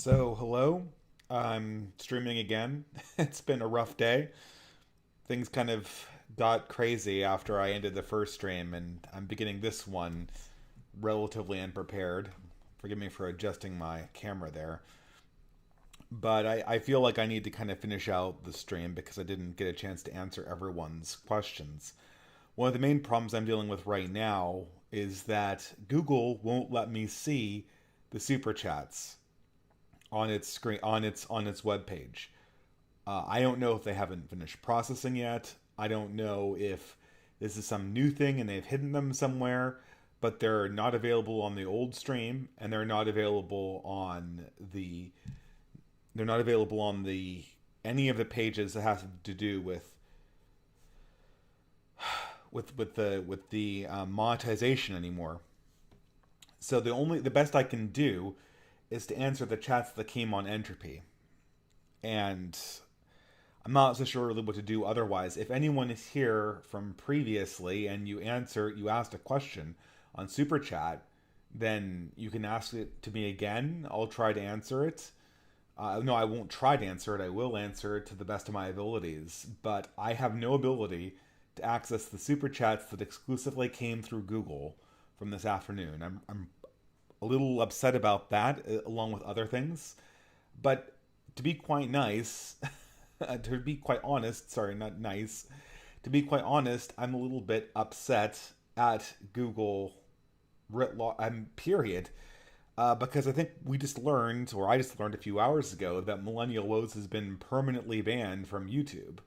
So, hello. I'm streaming again. It's been a rough day. Things kind of got crazy after I ended the first stream, and I'm beginning this one relatively unprepared. Forgive me for adjusting my camera there. But I feel like I need to kind of finish out the stream because I didn't get a chance to answer everyone's questions. One of the main problems I'm dealing with right now is that Google won't let me see the super chats on its screen on its web page. I don't know if they haven't finished processing yet. I don't know if this is some new thing and they've hidden them somewhere, but they're not available on the old stream and they're not available on the any of the pages that has to do with the monetization anymore. So the best I can do is to answer the chats that came on Entropy, and I'm not so sure really what to do otherwise. If anyone is here from previously and you asked a question on Super Chat, then you can ask it to me again. I'll try to answer it. No, I won't try to answer it. I will answer it to the best of my abilities. But I have no ability to access the super chats that exclusively came through Google from this afternoon. I'm a little upset about that, along with other things. But to be quite nice, to be quite honest, sorry, not nice, to be quite honest, I'm a little bit upset at Google period. Because I think we just learned, or I just learned a few hours ago, that Millennial Woes has been permanently banned from YouTube.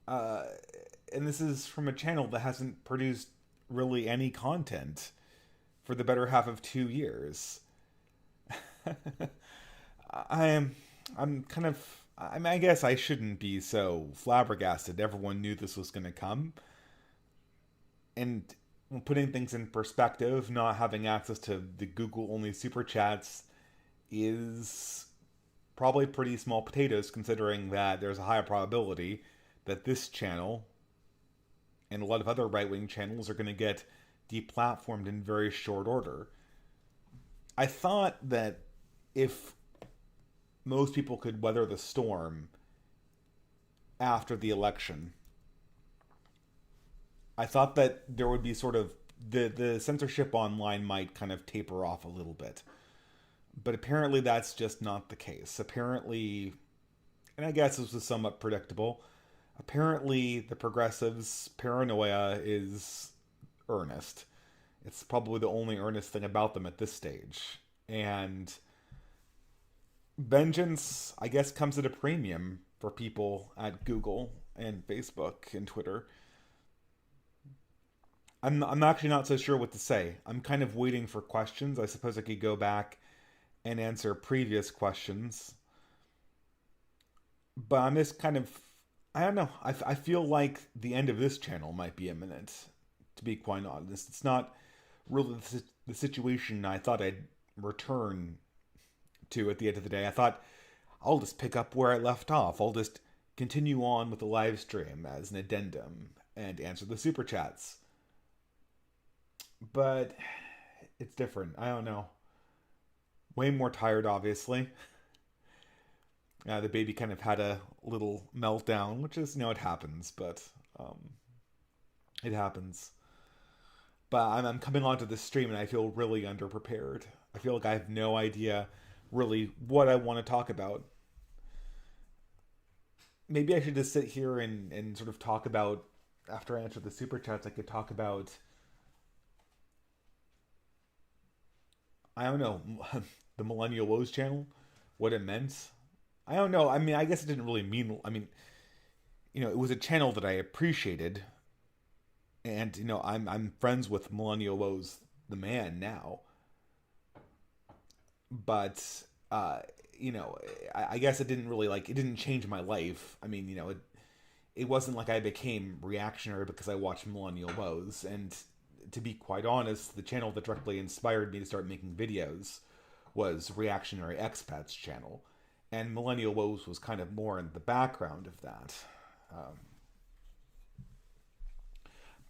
Uh, and this is from a channel that hasn't produced really any content for the better half of 2 years. I am, I'm kind of, I mean, I guess I shouldn't be so flabbergasted. Everyone knew this was going to come. And putting things in perspective, not having access to the Google only super chats is probably pretty small potatoes considering that there's a high probability that this channel and a lot of other right wing channels are going to get deplatformed in very short order. I thought that if most people could weather the storm after the election, I thought that there would be sort of the censorship online might kind of taper off a little bit. But apparently that's just not the case. Apparently, and I guess this was somewhat predictable, apparently the progressives' paranoia is earnest. It's probably the only earnest thing about them at this stage. And vengeance, I guess, comes at a premium for people at Google and Facebook and Twitter. I'm actually not so sure what to say. I'm kind of waiting for questions. I suppose I could go back and answer previous questions, but I'm just kind of, I don't know. I feel like the end of this channel might be imminent. To be quite honest, it's not really the situation I thought I'd return to at the end of the day. I thought I'll just pick up where I left off. I'll just continue on with the live stream as an addendum and answer the super chats. But it's different. I don't know. Way more tired, obviously. The baby kind of had a little meltdown, which is, it happens, but it happens. But I'm coming onto this stream and I feel really underprepared. I feel like I have no idea really what I want to talk about. Maybe I should just sit here and sort of talk about, after I answer the super chats, I could talk about, I don't know, the Millennial Woes channel, what it meant. I don't know. I mean, I guess it didn't really mean. I mean, it was a channel that I appreciated, and I'm friends with Millennial Woes, the man now. But I guess it didn't really it didn't change my life. I mean, it wasn't like I became reactionary because I watched Millennial Woes, and to be quite honest, the channel that directly inspired me to start making videos was Reactionary Expats channel, and Millennial Woes was kind of more in the background of that. Um,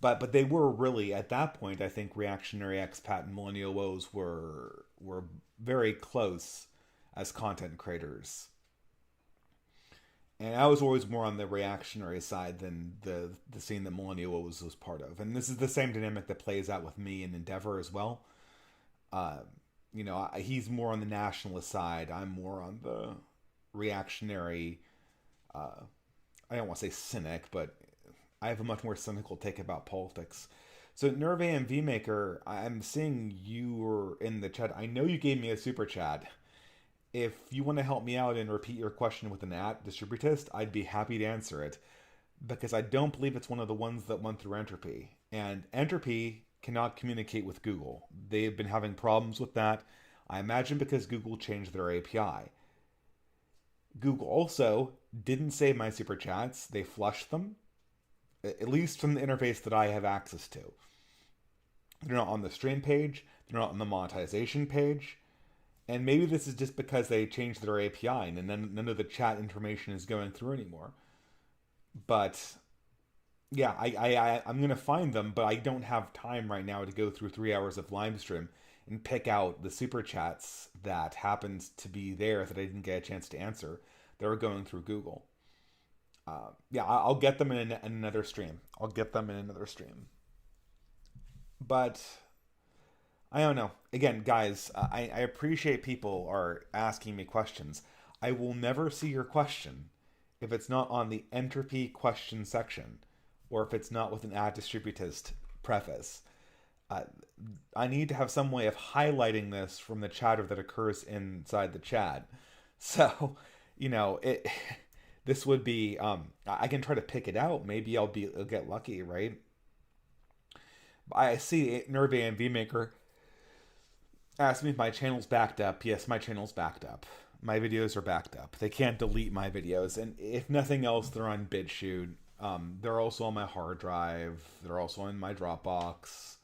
but they were really at that point. I think reactionary expat and millennial woes were very close as content creators, and I was always more on the reactionary side than the scene that millennial was part of. And this is the same dynamic that plays out with me and Endeavor as well. Uh, he's more on the nationalist side. I'm more on the reactionary. Uh, I don't want to say cynic, but I have a much more cynical take about politics. So Nerve and VMaker, I'm seeing you were in the chat. I know you gave me a super chat. If you want to help me out and repeat your question with an @distributist, I'd be happy to answer it, because I don't believe it's one of the ones that went through Entropy. And Entropy cannot communicate with Google. They've been having problems with that. I imagine because Google changed their API. Google also didn't save my super chats. They flushed them, at least from the interface that I have access to. They're not on the stream page. They're not on the monetization page. And maybe this is just because they changed their API and then none of the chat information is going through anymore. But yeah, I'm going to find them, but I don't have time right now to go through 3 hours of live stream and pick out the super chats that happened to be there that I didn't get a chance to answer. They were going through Google. Yeah, I'll get them in another stream. I'll get them in another stream. But I don't know. Again, guys, I appreciate people are asking me questions. I will never see your question if it's not on the entropy question section, or if it's not with an @distributist preface. Uh, I need to have some way of highlighting this from the chatter that occurs inside the chat. So, it. This would be. I can try to pick it out. Maybe I'll get lucky, right? I see Nerve and VMaker asked me if my channel's backed up. Yes, my channel's backed up. My videos are backed up. They can't delete my videos, and if nothing else, they're on BitChute. They're also on my hard drive. They're also in my Dropbox.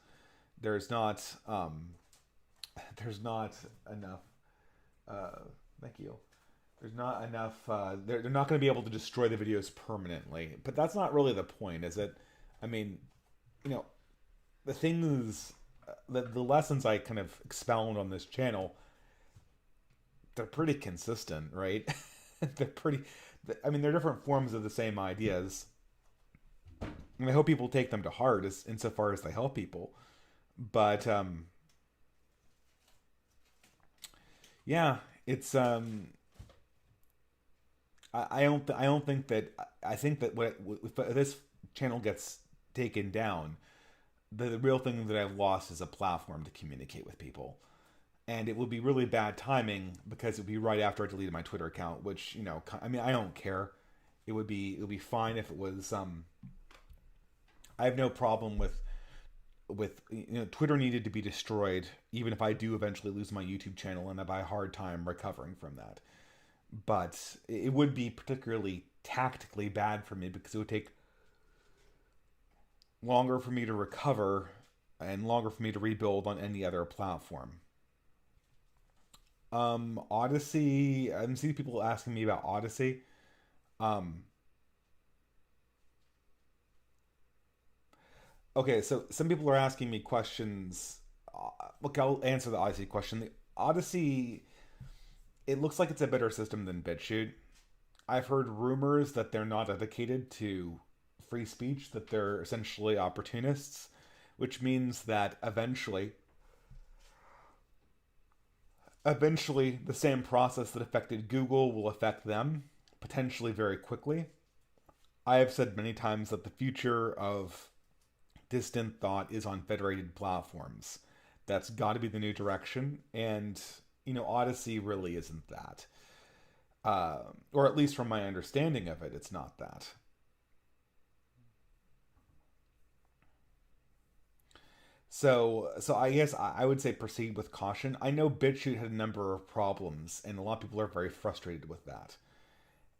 There's not enough. Thank you. There's not enough. They're not going to be able to destroy the videos permanently. But that's not really the point, is it? I mean, the things, the lessons I kind of expound on this channel, they're pretty consistent, right? they're pretty. They're different forms of the same ideas. And I hope people take them to heart, insofar as they help people. But yeah, it's I don't think that. I think that if this channel gets taken down, the real thing that I've lost is a platform to communicate with people. And it would be really bad timing, because it would be right after I deleted my Twitter account, which, I don't care. It would be fine if it was. I have no problem with Twitter needed to be destroyed, even if I do eventually lose my YouTube channel and I have a hard time recovering from that. But it would be particularly tactically bad for me, because it would take longer for me to recover and longer for me to rebuild on any other platform. Odyssey, I'm seeing people asking me about Odyssey. Okay, so some people are asking me questions. Look, I'll answer the Odyssey question. The Odyssey, it looks like it's a better system than BitChute. I've heard rumors that they're not dedicated to free speech, that they're essentially opportunists, which means that eventually the same process that affected Google will affect them, potentially very quickly. I have said many times that the future of distant thought is on federated platforms. That's got to be the new direction, and Odyssey really isn't that. Or at least from my understanding of it, it's not that. So I guess I would say proceed with caution. I know BitChute had a number of problems, and a lot of people are very frustrated with that.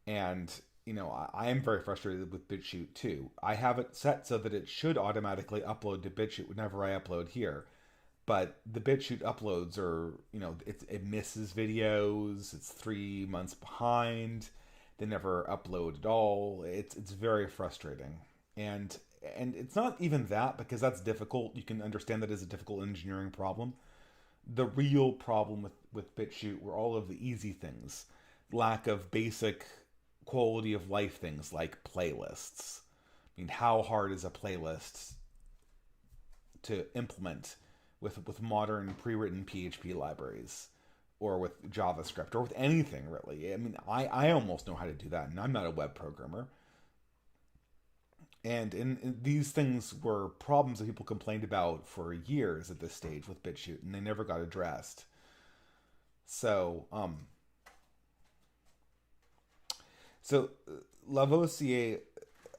And I am very frustrated with BitChute too. I have it set so that it should automatically upload to BitChute whenever I upload here. But the BitChute uploads are, it misses videos. It's 3 months behind. They never upload at all. It's very frustrating. And and it's not even that, because that's difficult. You can understand that as a difficult engineering problem. The real problem with BitChute were all of the easy things, lack of basic quality of life things like playlists. I mean, how hard is a playlist to implement with modern pre-written PHP libraries, or with JavaScript, or with anything really? I mean, I almost know how to do that, and I'm not a web programmer. And these things were problems that people complained about for years at this stage with BitChute, and they never got addressed. So, so Lavoisier,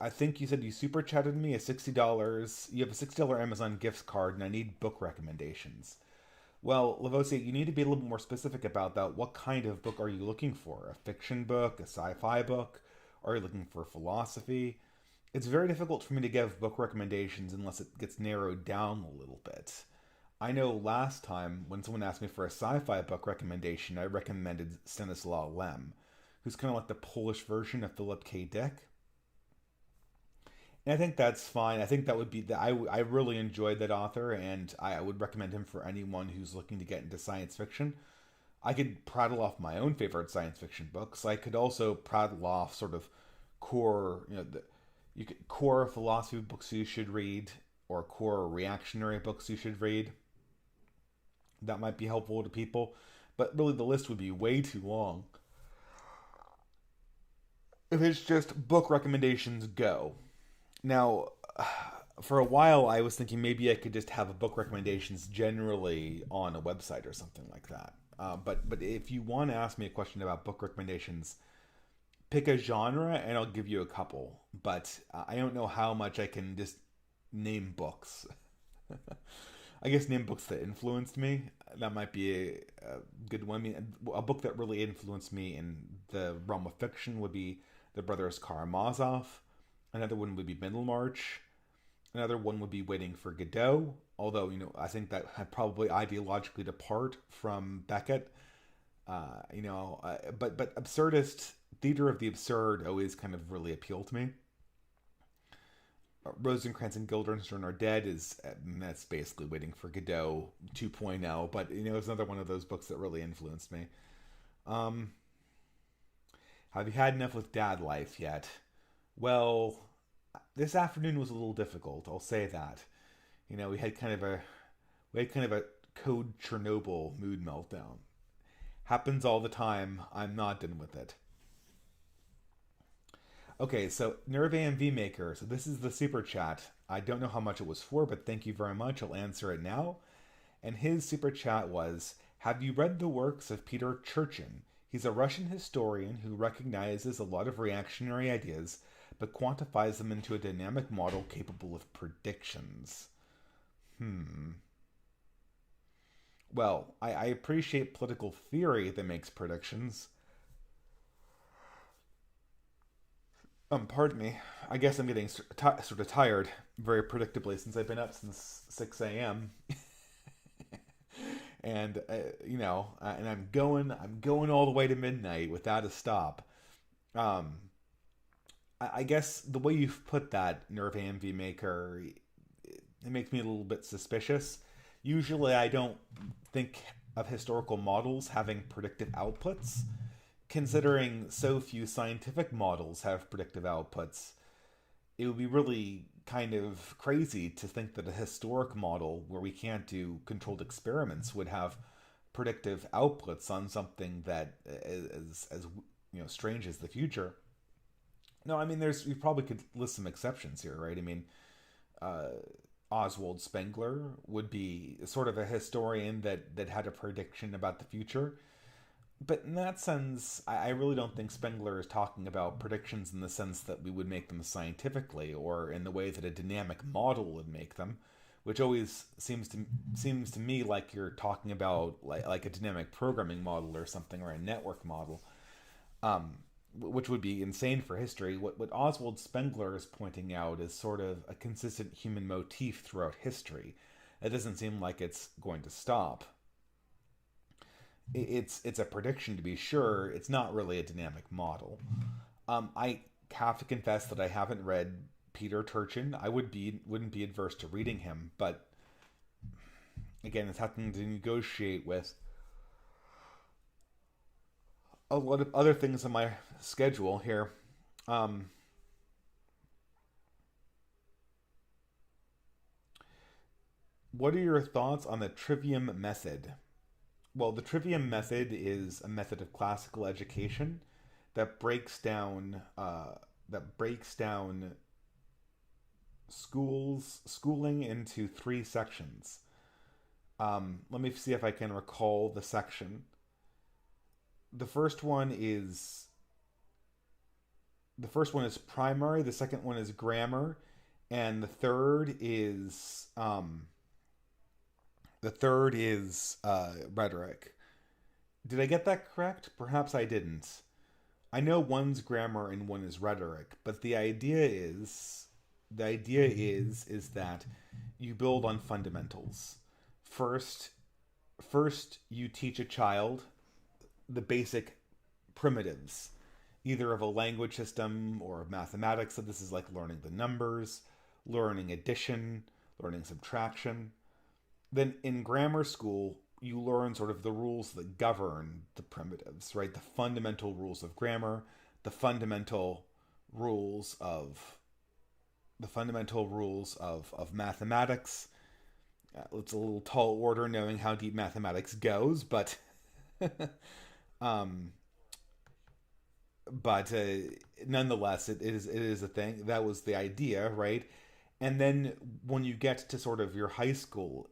I think you said you super chatted me a $60. You have a $60 Amazon gift card, and I need book recommendations. Well, Lavoisier, you need to be a little bit more specific about that. What kind of book are you looking for? A fiction book, a sci-fi book? Are you looking for philosophy? It's very difficult for me to give book recommendations unless it gets narrowed down a little bit. I know last time when someone asked me for a sci-fi book recommendation, I recommended Stanislaw Lem, who's kind of like the Polish version of Philip K. Dick. And I think that's fine. I think that would be the, I really enjoyed that author, and I would recommend him for anyone who's looking to get into science fiction. I could prattle off my own favorite science fiction books. I could also prattle off sort of core, you could core philosophy books you should read, or core reactionary books you should read. That might be helpful to people, but really the list would be way too long. If it's just book recommendations, go. Now, for a while, I was thinking maybe I could just have a book recommendations generally on a website or something like that. But if you want to ask me a question about book recommendations, pick a genre and I'll give you a couple. But I don't know how much I can just name books. I guess name books that influenced me. That might be a good one. I mean, a book that really influenced me in the realm of fiction would be The Brothers Karamazov. Another one would be Middlemarch. Another one would be Waiting for Godot. Although, I think that had probably ideologically depart from Beckett. But absurdist, theater of the absurd always kind of really appealed to me. Rosencrantz and Guildenstern Are Dead that's basically Waiting for Godot 2.0, but it's another one of those books that really influenced me. Um, have you had enough with Dad Life yet? Well, this afternoon was a little difficult. I'll say that. We had kind of a Code Chernobyl mood meltdown. Happens all the time. I'm not done with it. Okay, so Nerve AMV Maker. So this is the super chat. I don't know how much it was for, but thank you very much. I'll answer it now. And his super chat was, have you read the works of Peter Churchin? He's a Russian historian who recognizes a lot of reactionary ideas, but quantifies them into a dynamic model capable of predictions. Well, I appreciate political theory that makes predictions. Pardon me. I guess I'm getting sort of tired, very predictably, since I've been up since 6 a.m. And and I'm going all the way to midnight without a stop. Um, I guess the way you've put that, Nerve AMV Maker, it makes me a little bit suspicious. Usually, I don't think of historical models having predictive outputs. Considering so few scientific models have predictive outputs, it would be really kind of crazy to think that a historic model where we can't do controlled experiments would have predictive outputs on something that is as strange as the future. No, I mean, you probably could list some exceptions here, right? I mean, uh, Oswald Spengler would be sort of a historian that had a prediction about the future. But in that sense, I really don't think Spengler is talking about predictions in the sense that we would make them scientifically, or in the way that a dynamic model would make them, which always seems to me like you're talking about like a dynamic programming model or something, or a network model, which would be insane for history. What Oswald Spengler is pointing out is sort of a consistent human motif throughout history. It doesn't seem like it's going to stop. It's a prediction, to be sure. It's not really a dynamic model. I have to confess that I haven't read Peter Turchin. I wouldn't be adverse to reading him, but again, it's having to negotiate with a lot of other things on my schedule here. Um, what are your thoughts on the Trivium method? Well, the Trivium method is a method of classical education that breaks down schooling into three sections. Let me see if I can recall the section. The first one is the first one is primary. The second one is grammar, and the third is rhetoric. Did I get that correct? Perhaps I didn't. I know one's grammar and one is rhetoric, but the idea is that you build on fundamentals. First, first you teach a child the basic primitives, either of a language system or of mathematics. So this is like learning the numbers, learning addition, learning subtraction. Then in grammar school, you learn sort of the rules that govern the primitives, right? The fundamental rules of grammar, the rules of fundamental rules of mathematics. It's a little tall order knowing how deep mathematics goes, but um, but nonetheless, it is a thing. That was the idea, right? And then when you get to sort of your high school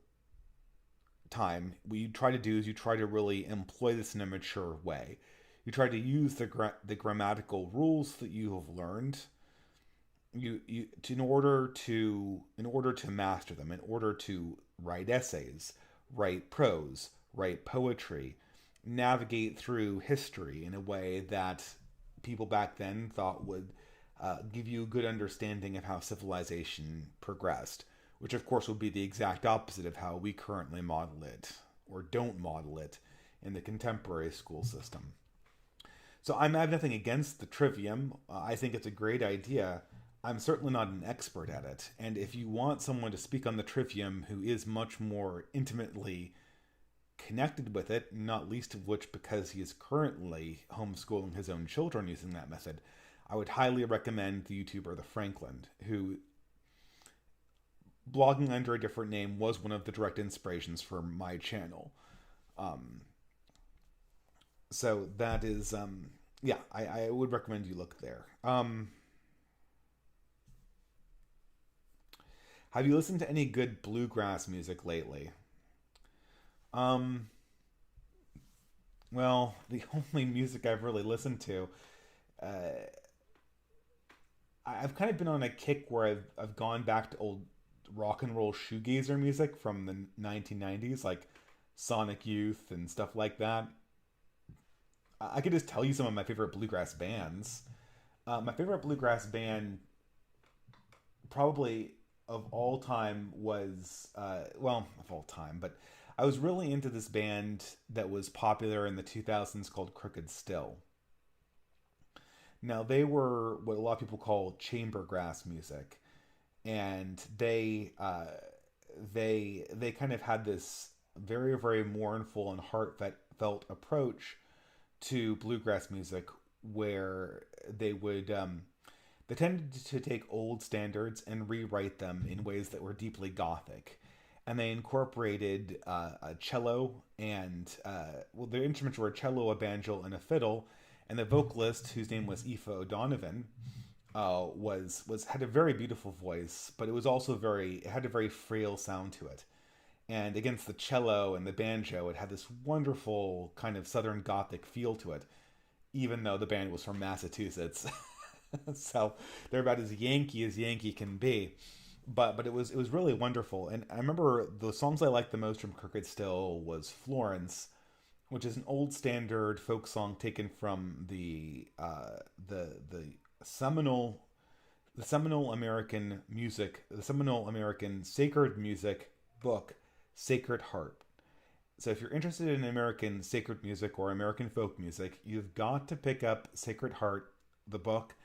time, what you try to do is you try to really employ this in a mature way. You try to use the grammatical rules that you have learned in order to master them, in order to write essays, write prose, write poetry, navigate through history in a way that people back then thought would give you a good understanding of how civilization progressed, which of course would be the exact opposite of how we currently model it or don't model it in the contemporary school system. So I have nothing against the Trivium. I think it's a great idea. I'm certainly not an expert at it. And if you want someone to speak on the Trivium who is much more intimately connected with it, not least of which because he is currently homeschooling his own children using that method, I would highly recommend the YouTuber The Franklin, who, blogging under a different name, was one of the direct inspirations for my channel. Um, so that is, yeah, I would recommend you look there. Have you listened to any good bluegrass music lately? Um, well, the only music I've really listened to, uh, I've kind of been on a kick where I've gone back to old rock and roll shoegazer music from the 1990s, like Sonic Youth and stuff like that. I could just tell you some of my favorite bluegrass bands. My favorite bluegrass band, probably of all time, was well, of all time, but I was really into this band that was popular in the 2000s called Crooked Still. Now they were what a lot of people call chamber grass music, and they kind of had this very mournful and heartfelt approach to bluegrass music, where they tended to take old standards and rewrite them in ways that were deeply gothic, and they incorporated a cello and well, their instruments were a cello, a banjo, and a fiddle, and the vocalist, whose name was Aoife O'Donovan, was had a very beautiful voice, but it had a very frail sound to it. And against the cello and the banjo, it had this wonderful kind of Southern Gothic feel to it, even though the band was from Massachusetts. So they're about as Yankee can be. But it was really wonderful. And I remember the songs I liked the most from Crooked Still was Florence, which is an old standard folk song taken from the seminal the seminal American sacred music book, Sacred Harp. So if you're interested in American sacred music or American folk music, you've got to pick up Sacred Heart, the book,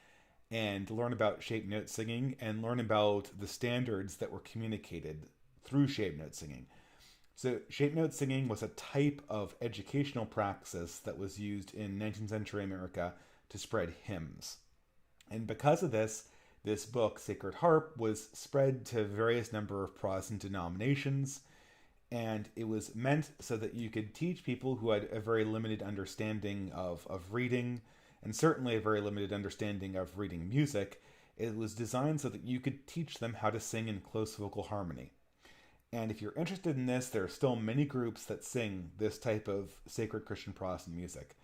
and learn about shape note singing and learn about the standards that were communicated through shape note singing. So, shape note singing was a type of educational praxis that was used in 19th century America to spread hymns. And because of this, this book, Sacred Harp, was spread to various number of Protestant denominations, and it was meant so that you could teach people who had a very limited understanding of reading, and certainly a very limited understanding of reading music. It was designed so that you could teach them how to sing in close vocal harmony. And if you're interested in this, there are still many groups that sing this type of sacred Christian Protestant music.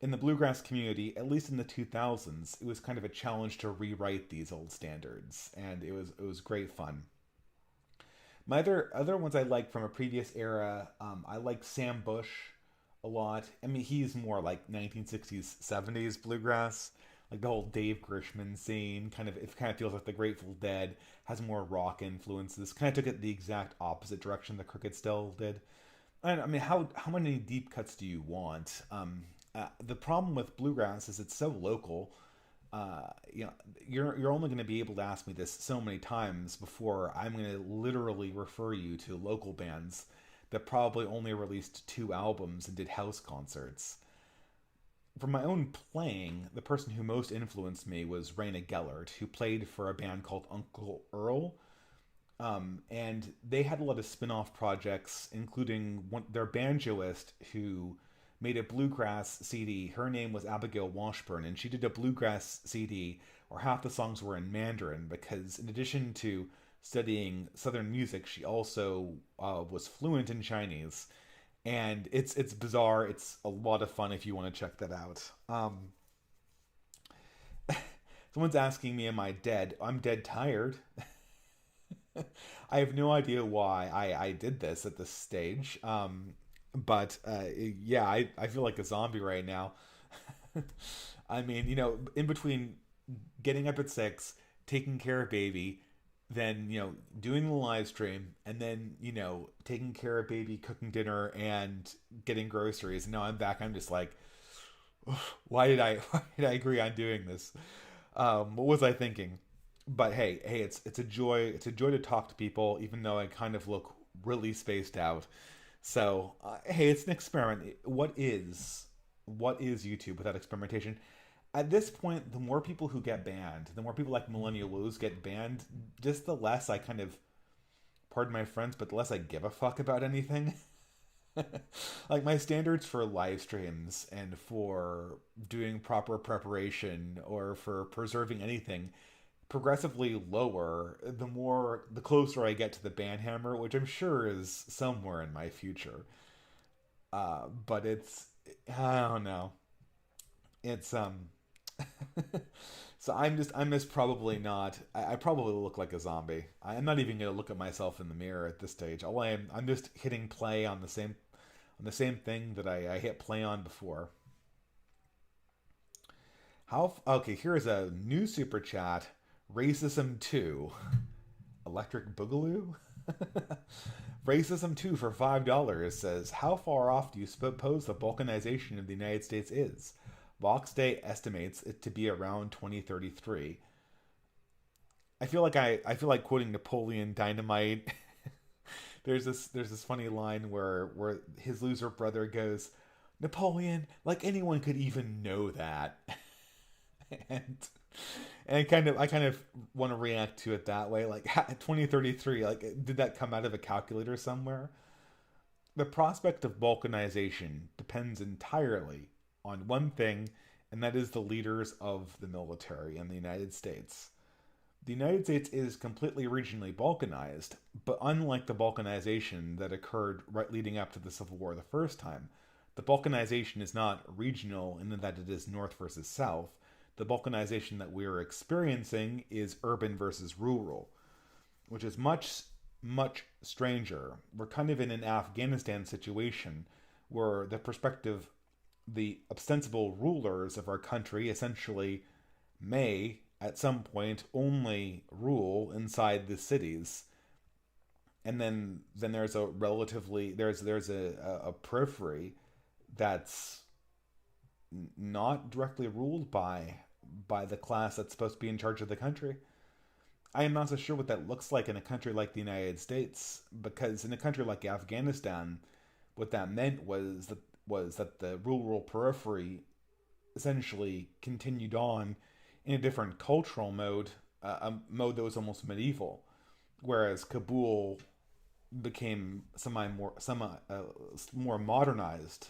In the bluegrass community, at least in the 2000s, it was kind of a challenge to rewrite these old standards, and it was great fun. My other ones I like from a previous era, I like Sam Bush a lot. I mean, he's more like 1960s, 70s bluegrass, like the whole Dave Grishman scene. It kind of feels like the Grateful Dead has more rock influences. Kind of took it the exact opposite direction the Crooked Still did. And I mean, how many deep cuts do you want? The problem with bluegrass is it's so local. You're only going to be able to ask me this so many times before I'm going to literally refer you to local bands that probably only released 2 albums and did house concerts. For my own playing, the person who most influenced me was Raina Gellert, who played for a band called Uncle Earl. And they had a lot of spin-off projects, including their banjoist who made a bluegrass CD. Her name was Abigail Washburn, and she did a bluegrass CD where half the songs were in Mandarin because, in addition to studying Southern music, she also was fluent in Chinese. And it's bizarre. It's a lot of fun if you want to check that out. Someone's asking me, "Am I dead?" I'm dead tired. I have no idea why I did this at this stage. But yeah, I feel like a zombie right now. I mean, in between getting up at 6, taking care of baby, then, doing the live stream, and then, taking care of baby, cooking dinner, and getting groceries. And now I'm back. I'm just like, why did I agree on doing this? What was I thinking? But hey, it's a joy. It's a joy to talk to people, even though I kind of look really spaced out. So, hey, it's an experiment. What is YouTube without experimentation? At this point, the more people who get banned, the more people like Millennial Woos get banned, just the less I kind of, pardon my friends, but the less I give a fuck about anything. Like my standards for live streams and for doing proper preparation or for preserving anything progressively lower the closer I get to the ban hammer, which I'm sure is somewhere in my future. But I don't know. It's so I'm just probably not. I probably look like a zombie. I'm not even gonna look at myself in the mirror at this stage. I'm just hitting play on the same thing that I hit play on before. Okay, here's a new super chat. Racism 2. Electric Boogaloo? Racism 2 for $5 says, how far off do you suppose the balkanization of the United States is? Vox Day estimates it to be around 2033. I feel like quoting Napoleon Dynamite. There's this funny line where his loser brother goes, Napoleon, like anyone could even know that. and and I kind of want to react to it that way, like 2033, like did that come out of a calculator somewhere? The prospect of balkanization depends entirely on one thing, and that is the leaders of the military in the United States. The United States is completely regionally balkanized, but unlike the balkanization that occurred right leading up to the Civil War the first time, the balkanization is not regional in that it is north versus south. The balkanization that we're experiencing is urban versus rural, which is much, much stranger. We're kind of in an Afghanistan situation where the ostensible rulers of our country essentially may, at some point, only rule inside the cities. And then there's a periphery that's not directly ruled by by the class that's supposed to be in charge of the country. I am not so sure what that looks like in a country like the United States, because in a country like Afghanistan, what that meant was that the rural periphery essentially continued on in a different cultural mode, a mode that was almost medieval, whereas Kabul became more modernized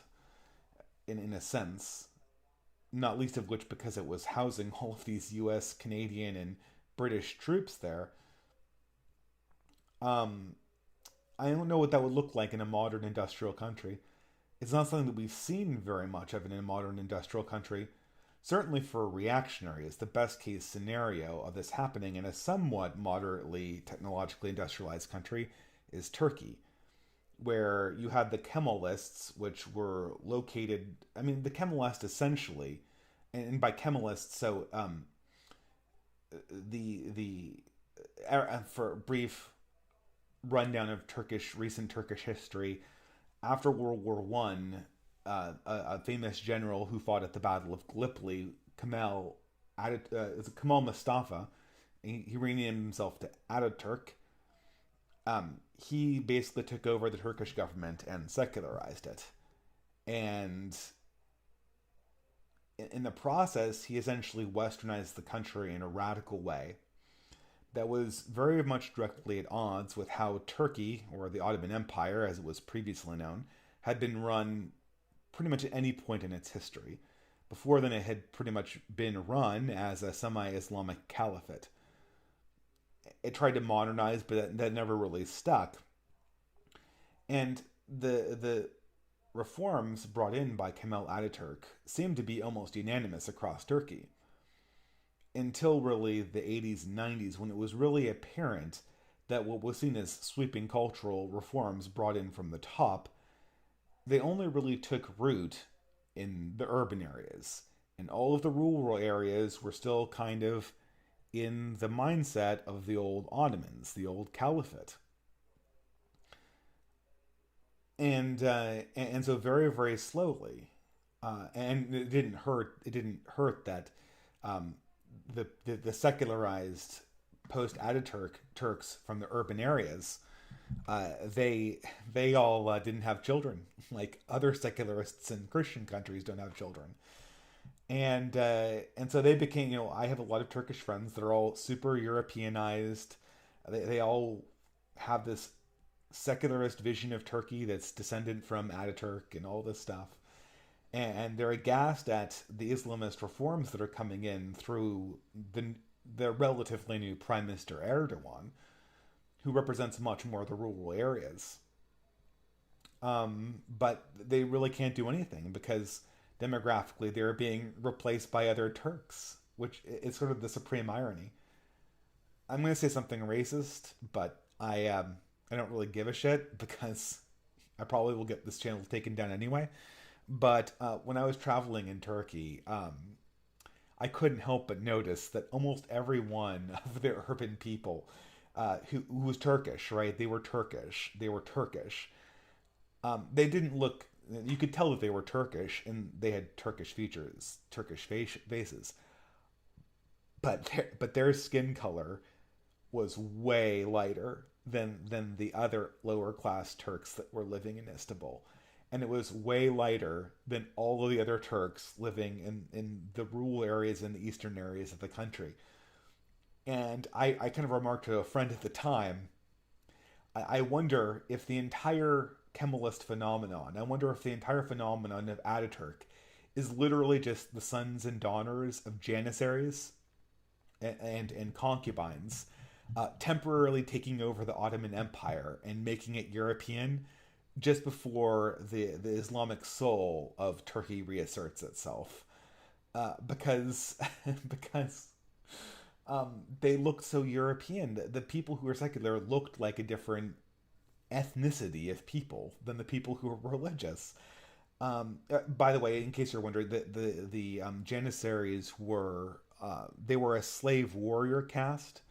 in a sense, not least of which because it was housing all of these U.S., Canadian, and British troops there. Um, I don't know what that would look like in a modern industrial country. It's not something that we've seen very much of in a modern industrial country. Certainly for reactionaries, the best case scenario of this happening in a somewhat moderately technologically industrialized country is Turkey, where you had the Kemalists, which were located. I mean, the Kemalists essentially, and by Kemalists, so the for a brief rundown of recent Turkish history, after World War One, a famous general who fought at the Battle of Gallipoli, Kemal Mustafa, he renamed himself to Ataturk. He basically took over the Turkish government and secularized it. And in the process, he essentially westernized the country in a radical way that was very much directly at odds with how Turkey, or the Ottoman Empire as it was previously known, had been run pretty much at any point in its history. Before then, it had pretty much been run as a semi Islamic caliphate. It tried to modernize, but that never really stuck. And the reforms brought in by Kemal Ataturk seemed to be almost unanimous across Turkey until really the 80s and 90s, when it was really apparent that what was seen as sweeping cultural reforms brought in from the top, they only really took root in the urban areas. And all of the rural areas were still kind of in the mindset of the old Ottomans, the old caliphate. And so very, very slowly, and it didn't hurt. It didn't hurt that um, the secularized post Ataturk Turks from the urban areas, they all didn't have children, like other secularists in Christian countries don't have children, and so they became. I have a lot of Turkish friends that are all super Europeanized. They all have this secularist vision of Turkey that's descendant from Ataturk and all this stuff, and they're aghast at the Islamist reforms that are coming in through the relatively new Prime Minister Erdogan, who represents much more of the rural areas. But they really can't do anything because demographically they're being replaced by other Turks, which is sort of the supreme irony. I'm going to say something racist, but I don't really give a shit because I probably will get this channel taken down anyway. But when I was traveling in Turkey, I couldn't help but notice that almost every one of the urban people who was Turkish, right? They were Turkish. They were Turkish. They didn't look. You could tell that they were Turkish, and they had Turkish features, Turkish faces. But their skin color was way lighter than the other lower class Turks that were living in Istanbul. And it was way lighter than all of the other Turks living in the rural areas and the eastern areas of the country. And I kind of remarked to a friend at the time, I wonder if the entire Kemalist phenomenon, I wonder if the entire phenomenon of Ataturk is literally just the sons and daughters of janissaries and concubines temporarily taking over the Ottoman Empire and making it European just before the Islamic soul of Turkey reasserts itself. Because because they looked so European. The people who were secular looked like a different ethnicity of people than the people who were religious. By the way, in case you're wondering, the Janissaries were they were a slave warrior caste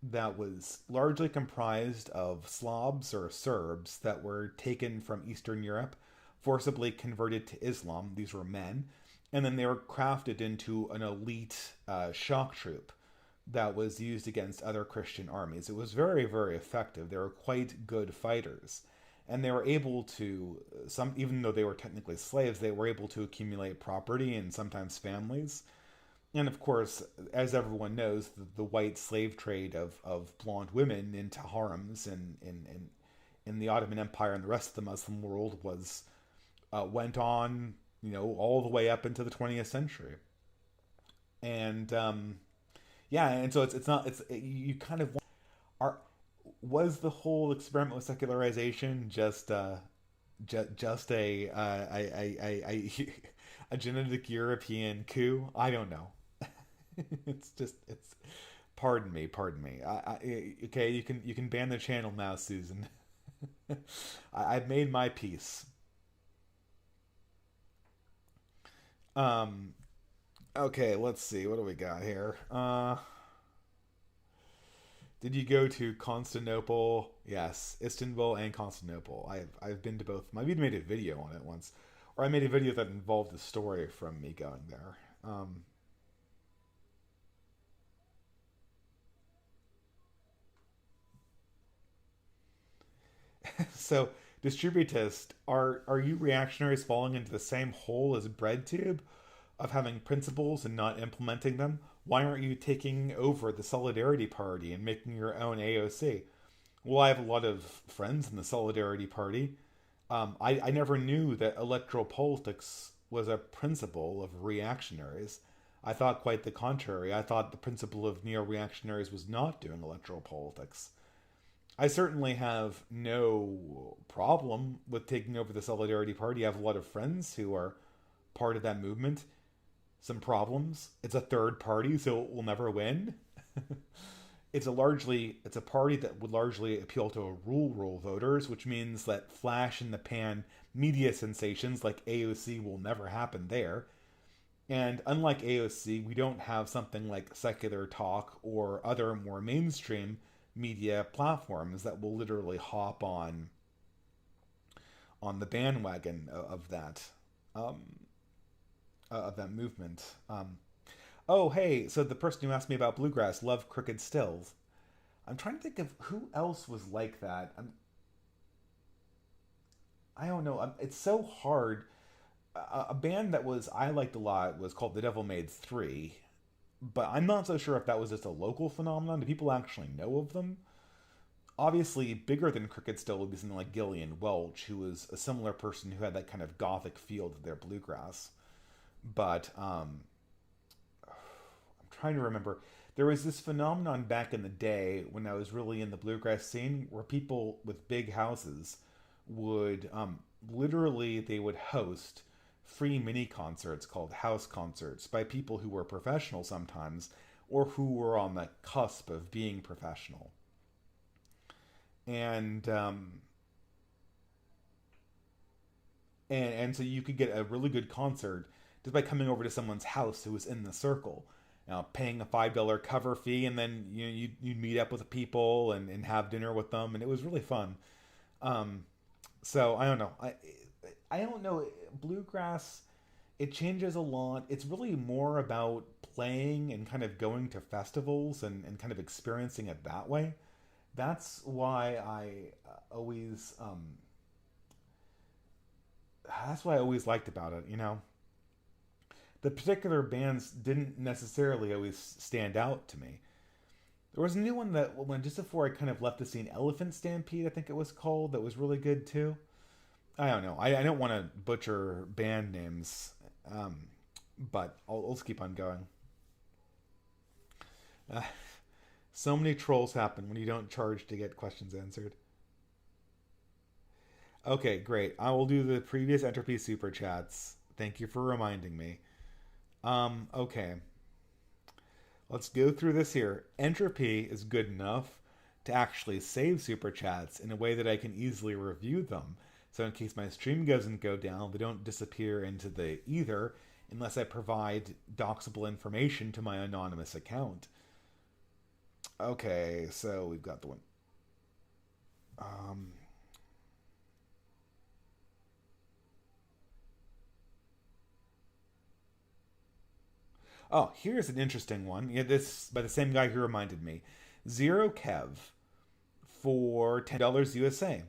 that was largely comprised of Slavs or Serbs that were taken from Eastern Europe, forcibly converted to Islam. These were men, and then they were crafted into an elite shock troop that was used against other Christian armies. It was very, very effective. They were quite good fighters. And they were able to, some even though they were technically slaves, they were able to accumulate property and sometimes families. And of course, as everyone knows, the white slave trade of blonde women into harems in the Ottoman Empire and the rest of the Muslim world was went on, all the way up into the 20th century. And yeah, and so it's not you kind of are was the whole experiment with secularization just a genetic European coup? I don't know. It's pardon me. Okay, you can ban the channel now, Susan. I've made my peace. Um, okay, let's see. What do we got here? Did you go to Constantinople? Yes, Istanbul and Constantinople. I've been to both. I even made a video on it once, or I made a video that involved a story from me going there. So, distributist, are you reactionaries falling into the same hole as BreadTube of having principles and not implementing them? Why aren't you taking over the Solidarity Party and making your own AOC? Well, I have a lot of friends in the Solidarity Party. I never knew that electoral politics was a principle of reactionaries. I thought quite the contrary. I thought the principle of neo reactionaries was not doing electoral politics. I certainly have no problem with taking over the Solidarity Party. I have a lot of friends who are part of that movement. Some problems. It's a third party, so it will never win. It's a party that would largely appeal to rural voters, which means that flash in the pan media sensations like AOC will never happen there. And unlike AOC, we don't have something like Secular Talk or other more mainstream media platforms that will literally hop on the bandwagon um, of that movement. Oh, hey, so the person who asked me about Bluegrass loved Crooked Stills. I'm trying to think of who else was like that. I don't know. It's so hard. A band that was I liked a lot was called The Devil Made Three, but I'm not so sure if that was just a local phenomenon. Do people actually know of them? Obviously, bigger than Crooked Still would be something like Gillian Welch, who was a similar person who had that kind of gothic feel to their bluegrass. But I'm trying to remember. There was this phenomenon back in the day when I was really in the bluegrass scene where people with big houses would literally they would host free mini concerts called house concerts by people who were professional sometimes or who were on the cusp of being professional. And and so you could get a really good concert just by coming over to someone's house who was in the circle, paying a $5 cover fee, and then you'd meet up with the people and have dinner with them, and it was really fun. Um, so I don't know. I don't know. Bluegrass, it changes a lot. It's really more about playing and kind of going to festivals and kind of experiencing it that way. That's why always that's what I always liked about it. The particular bands didn't necessarily always stand out to me. There was a new one that when just before I kind of left the scene, Elephant Stampede, I think it was called, that was really good too. I don't know. I don't want to butcher band names, um, but I'll just keep on going. Uh, so many trolls happen when you don't charge to get questions answered. Okay, great. I will do the previous entropy super chats. Thank you for reminding me. Okay. Let's go through this here. Entropy is good enough to actually save super chats in a way that I can easily review them. So in case my stream doesn't go down, they don't disappear into the ether unless I provide doxable information to my anonymous account. Okay, so we've got the one. Um, Oh, here's an interesting one. Yeah, this by the same guy who reminded me. Zero Kev for $10 USA.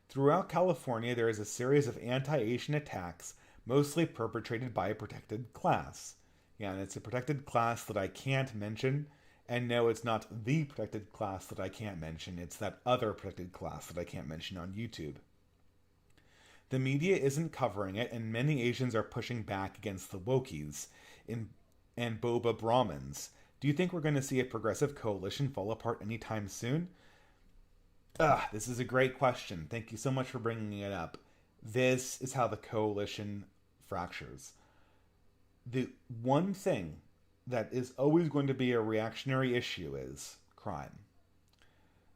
Throughout California, there is a series of anti Asian attacks, mostly perpetrated by a protected class. Yeah, and it's a protected class that I can't mention. And no, it's not the protected class that I can't mention, it's that other protected class that I can't mention on YouTube. The media isn't covering it, and many Asians are pushing back against the wokies in, and boba Brahmins. Do you think we're going to see a progressive coalition fall apart anytime soon? This is a great question. Thank you so much for bringing it up. This is how the coalition fractures. The one thing that is always going to be a reactionary issue is crime.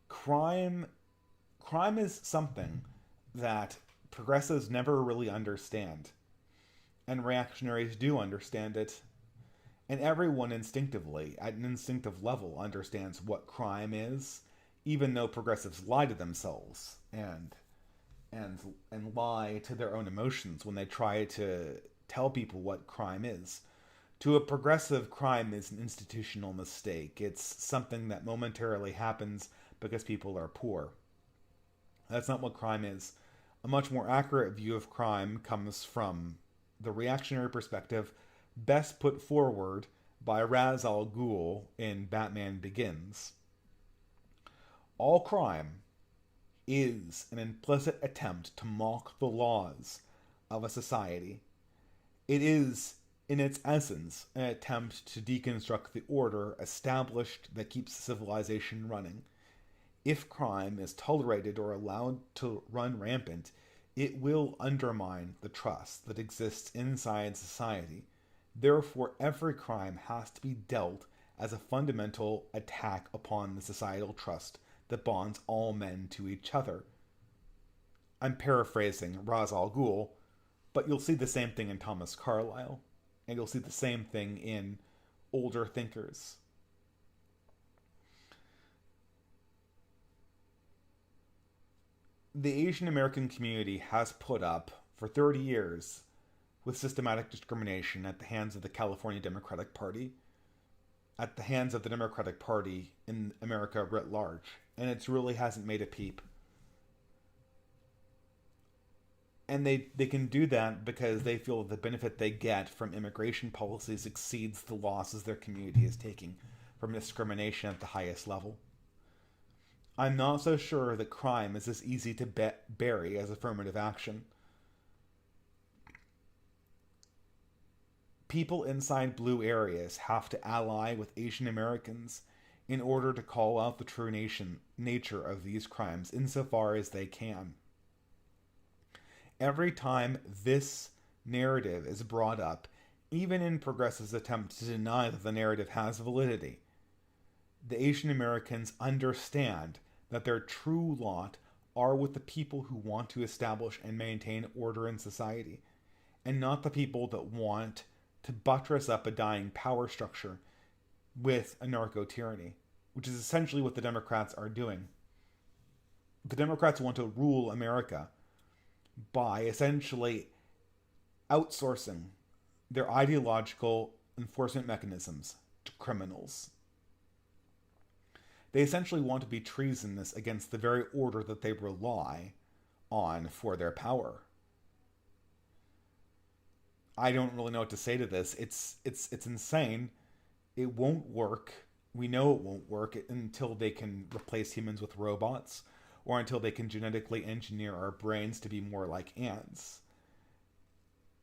Crime crime is something that progressives never really understand. And reactionaries do understand it. And everyone instinctively, at an instinctive level, understands what crime is, even though progressives lie to themselves and and lie to their own emotions when they try to tell people what crime is. To a progressive, crime is an institutional mistake. It's something that momentarily happens because people are poor. That's not what crime is. A much more accurate view of crime comes from the reactionary perspective best put forward by Ra's al Ghul in Batman Begins. All crime is an implicit attempt to mock the laws of a society. It is, in its essence, an attempt to deconstruct the order established that keeps civilization running. If crime is tolerated or allowed to run rampant, it will undermine the trust that exists inside society. Therefore, every crime has to be dealt as a fundamental attack upon the societal trust that bonds all men to each other. I'm paraphrasing Ra's al Ghul, but you'll see the same thing in Thomas Carlyle, and you'll see the same thing in older thinkers. The Asian American community has put up, for 30 years, with systematic discrimination at the hands of the California Democratic Party, at the hands of the Democratic Party in America writ large, and it really hasn't made a peep. And they can do that because they feel the benefit they get from immigration policies exceeds the losses their community is taking from discrimination at the highest level. I'm not so sure that crime is as easy to bury as affirmative action. People inside blue areas have to ally with Asian Americans in order to call out the true nature of these crimes insofar as they can. Every time this narrative is brought up, even in progressives' attempts to deny that the narrative has validity, the Asian Americans understand that their true lot are with the people who want to establish and maintain order in society, and not the people that want to buttress up a dying power structure with a narco-tyranny, which is essentially what the Democrats are doing. The Democrats want to rule America by essentially outsourcing their ideological enforcement mechanisms to criminals. They essentially want to be treasonous against the very order that they rely on for their power. I don't really know what to say to this. It's insane. It won't work. We know it won't work until they can replace humans with robots, or until they can genetically engineer our brains to be more like ants.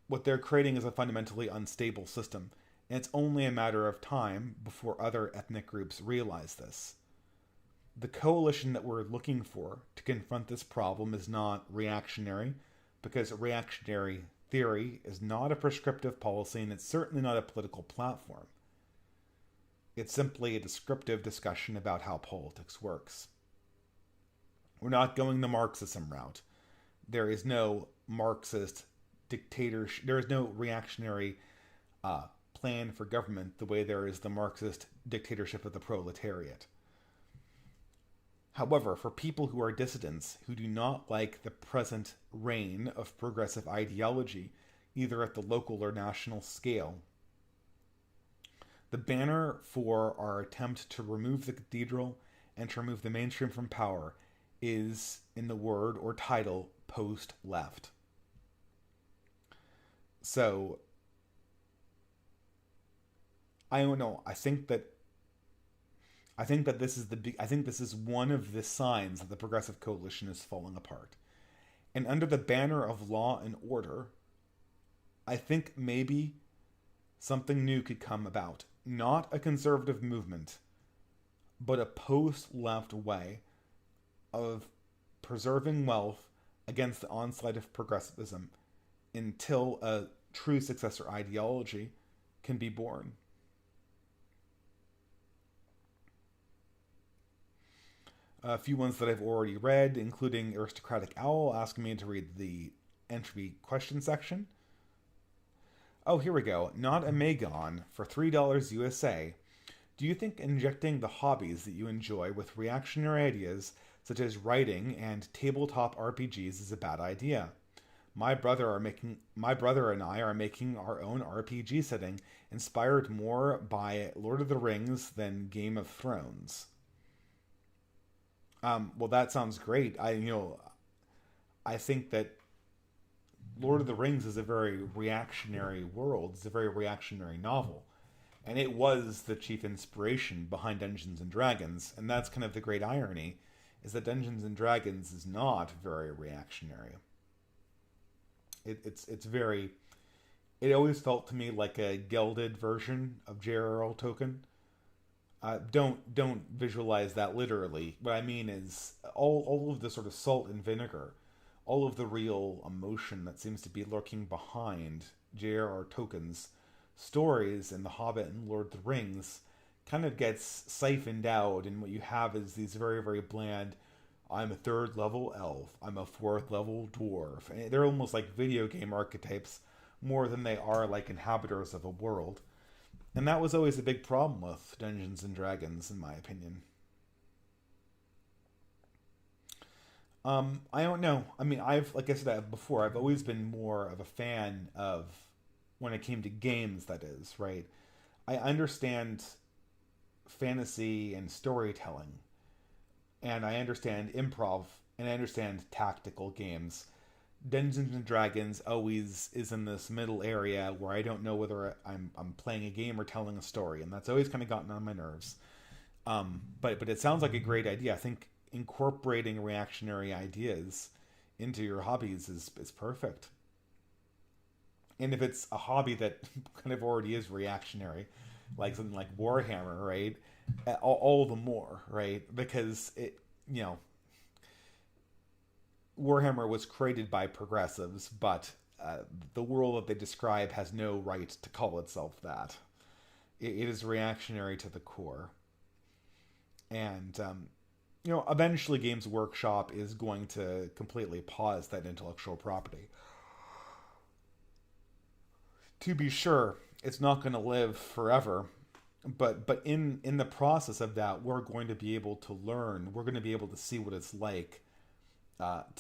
What they're creating is a fundamentally unstable system, and it's only a matter of time before other ethnic groups realize this. The coalition that we're looking for to confront this problem is not reactionary, because reactionary theory is not a prescriptive policy, and it's certainly not a political platform. It's simply a descriptive discussion about how politics works. We're not going the Marxism route. There is no Marxist dictatorship. There is no reactionary plan for government the way there is the Marxist dictatorship of the proletariat. However, for people who are dissidents, who do not like the present reign of progressive ideology, either at the local or national scale, The banner for our attempt to remove the cathedral and to remove the mainstream from power is, in the word or title, post left. So, I don't know. I think that this is one of the signs that the Progressive Coalition is falling apart. And under the banner of law and order, I think maybe something new could come about. Not a conservative movement, but a post-left way of preserving wealth against the onslaught of progressivism until a true successor ideology can be born. A few ones that I've already read, including Aristocratic Owl asking me to read the entry question section. Oh, here we go. Not a Megon for $3 USA. Do you think injecting the hobbies that you enjoy with reactionary ideas such as writing and tabletop RPGs is a bad idea? My brother and I are making our own RPG setting inspired more by Lord of the Rings than Game of Thrones. Well, that sounds great. I think that Lord of the Rings is a very reactionary world. It's a very reactionary novel. And it was the chief inspiration behind Dungeons and Dragons. And that's kind of the great irony, is that Dungeons and Dragons is not very reactionary. It's very... It always felt to me like a gelded version of J.R.R. Tolkien. Don't visualize that literally. What I mean is all of the sort of salt and vinegar, all of the real emotion that seems to be lurking behind J.R.R. Tolkien's stories in The Hobbit and Lord of the Rings kind of gets siphoned out, and what you have is these very, very bland, I'm a third level elf, I'm a fourth level dwarf. And they're almost like video game archetypes more than they are like inhabitants of a world. And that was always a big problem with Dungeons and Dragons, in my opinion. I don't know. I mean, like I said before, I've always been more of a fan of, when it came to games, that is, right? I understand fantasy and storytelling, and I understand improv, and I understand tactical games. Dungeons and Dragons always is in this middle area where I don't know whether I'm playing a game or telling a story, and that's always kind of gotten on my nerves. But it sounds like a great idea. I think incorporating reactionary ideas into your hobbies is perfect. And if it's a hobby that kind of already is reactionary, like something like Warhammer, right? All the more, right? Because you know, Warhammer was created by progressives, but the world that they describe has no right to call itself that. It is reactionary to the core. And, eventually Games Workshop is going to completely pause that intellectual property. To be sure, it's not going to live forever, but in the process of that, we're going to be able to learn, we're going to be able to see what it's like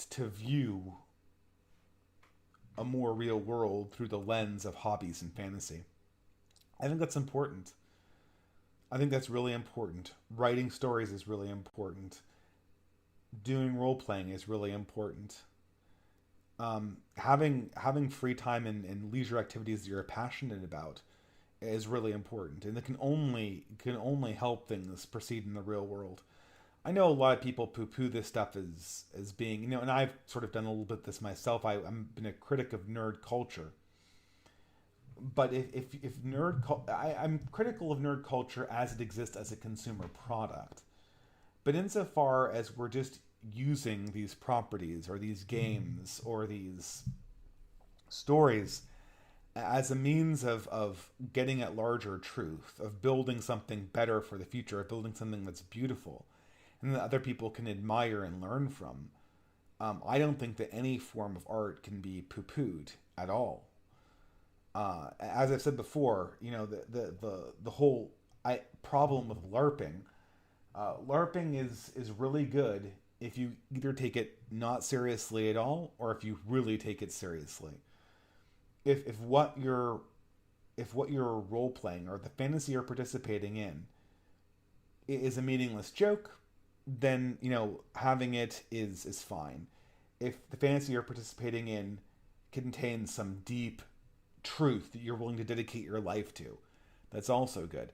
to view a more real world through the lens of hobbies and fantasy. I think that's important. I think that's really important. Writing stories is really important. Doing role playing is really important. Having free time and leisure activities that you're passionate about is really important, and it can only help things proceed in the real world. I know a lot of people poo-poo this stuff as being, and I've sort of done a little bit this myself. I'm been a critic of nerd culture, but if I'm critical of nerd culture as it exists as a consumer product. But insofar as we're just using these properties or these games or these stories as a means of getting at larger truth, of building something better for the future, of building something that's beautiful, and that other people can admire and learn from, I don't think that any form of art can be poo-pooed at all. As I've said before, the whole problem with LARPing. LARPing is really good if you either take it not seriously at all or if you really take it seriously. If what you're if what you're role playing or the fantasy you're participating in is a meaningless joke, then having it is fine. If the fantasy you're participating in contains some deep truth that you're willing to dedicate your life to, that's also good.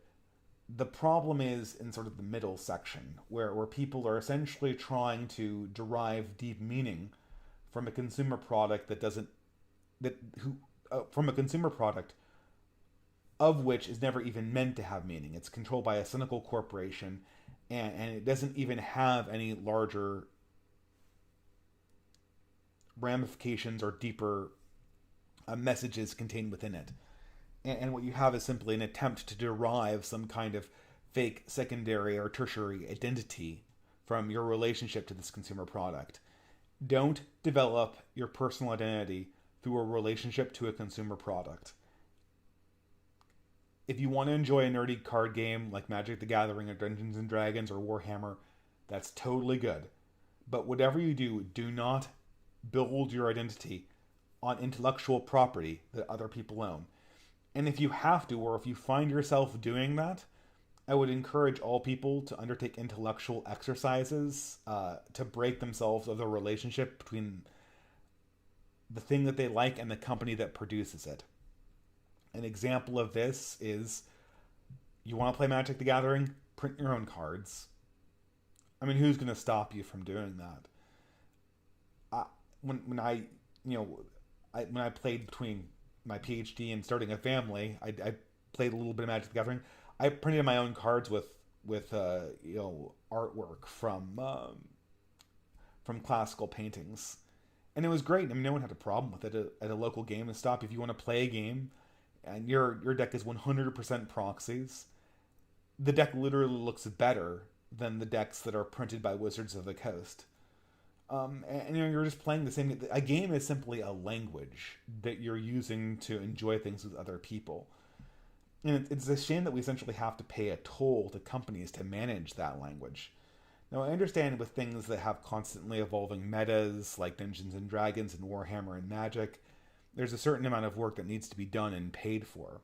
The problem is in sort of the middle section where people are essentially trying to derive deep meaning from a consumer product that doesn't that who from a consumer product of which is never even meant to have meaning. It's controlled by a cynical corporation, and it doesn't even have any larger ramifications or deeper messages contained within it. And what you have is simply an attempt to derive some kind of fake secondary or tertiary identity from your relationship to this consumer product. Don't develop your personal identity through a relationship to a consumer product. If you want to enjoy a nerdy card game like Magic the Gathering or Dungeons and Dragons or Warhammer, that's totally good. But whatever you do, do not build your identity on intellectual property that other people own. And if you have to, or if you find yourself doing that, I would encourage all people to undertake intellectual exercises to break themselves of the relationship between the thing that they like and the company that produces it. An example of this is you want to play Magic the Gathering, print your own cards. I mean, who's going to stop you from doing that? When I when I played between my PhD and starting a family, I played a little bit of Magic the Gathering. I printed my own cards with artwork from classical paintings, and it was great. I mean, no one had a problem with it at a local game and stop. If you want to play a game, and your deck is 100% proxies, the deck literally looks better than the decks that are printed by Wizards of the Coast. And you're just playing the same. A game is simply a language that you're using to enjoy things with other people. And it's a shame that we essentially have to pay a toll to companies to manage that language. Now, I understand with things that have constantly evolving metas, like Dungeons and Dragons and Warhammer and Magic, there's a certain amount of work that needs to be done and paid for.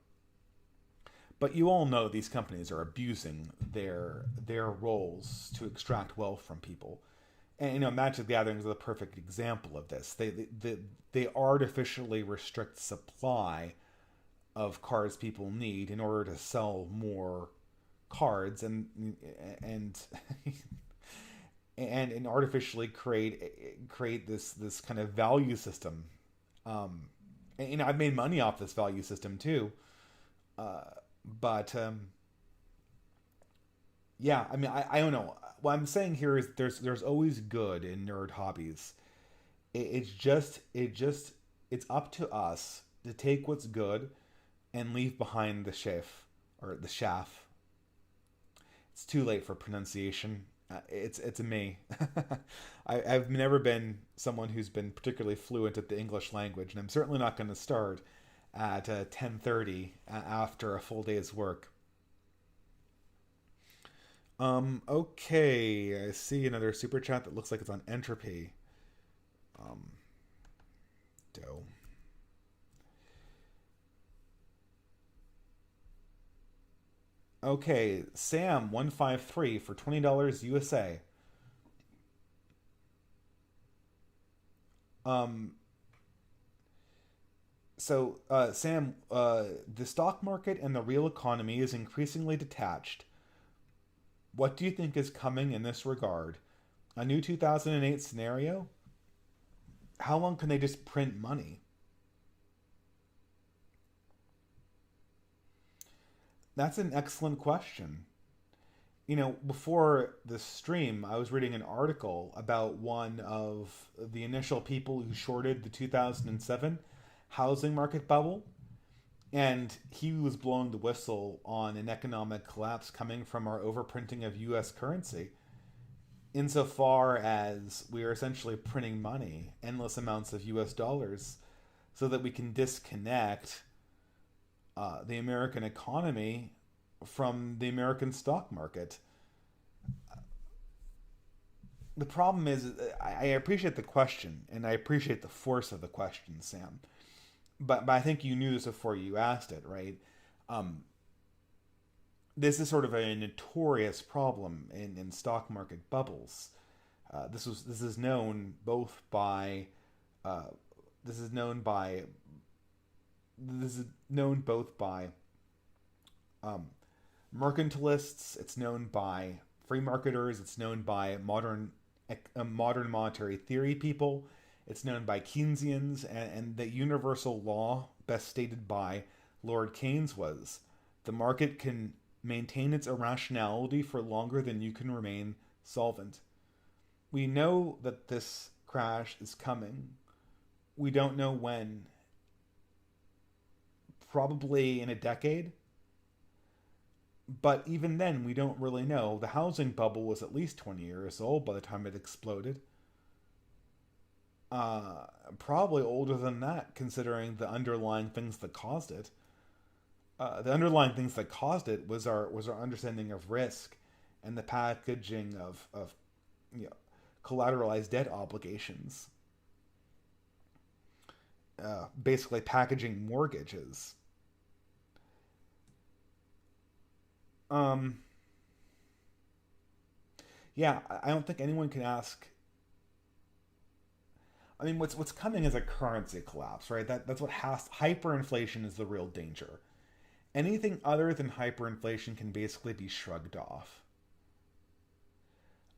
But you all know these companies are abusing their roles to extract wealth from people. And Magic the Gathering is a perfect example of this. They artificially restrict supply of cards people need in order to sell more cards and and artificially create this kind of value system. And I've made money off this value system too, but yeah, I mean, I don't know. What I'm saying here is there's always good in nerd hobbies. It's up to us to take what's good and leave behind the chaff or the chaff. It's too late for pronunciation. It's a me. I've never been someone who's been particularly fluent at the English language, and I'm certainly not going to start at 10:30 after a full day's work. Okay, I see another super chat that looks like it's on entropy. Dough. Okay, Sam 153 for $20 USA. Um, Sam, the stock market and the real economy is increasingly detached. What do you think is coming in this regard? A new 2008 scenario? How long can they just print money? That's an excellent question. Before this stream, I was reading an article about one of the initial people who shorted the 2007 housing market bubble. And he was blowing the whistle on an economic collapse coming from our overprinting of US currency, insofar as we are essentially printing money, endless amounts of US dollars, so that we can disconnect the American economy from the American stock market. The problem is, I appreciate the question, and I appreciate the force of the question, Sam. but I think you knew this before you asked it, right? Um, this is sort of a notorious problem in stock market bubbles. This is known both by uh, this is known by this is known both by um, mercantilists. It's known by free marketers. It's known by modern monetary theory people. It's known by Keynesians, and the universal law, best stated by Lord Keynes, was the market can maintain its irrationality for longer than you can remain solvent. We know that this crash is coming. We don't know when. Probably in a decade. But even then, we don't really know. The housing bubble was at least 20 years old by the time it exploded. Probably older than that, considering the underlying things that caused it. The underlying things that caused it was our understanding of risk and the packaging of you know, collateralized debt obligations. Basically, packaging mortgages. Um, yeah, I don't think anyone can ask. I mean, what's coming is a currency collapse, right? That's what has hyperinflation is the real danger. Anything other than hyperinflation can basically be shrugged off.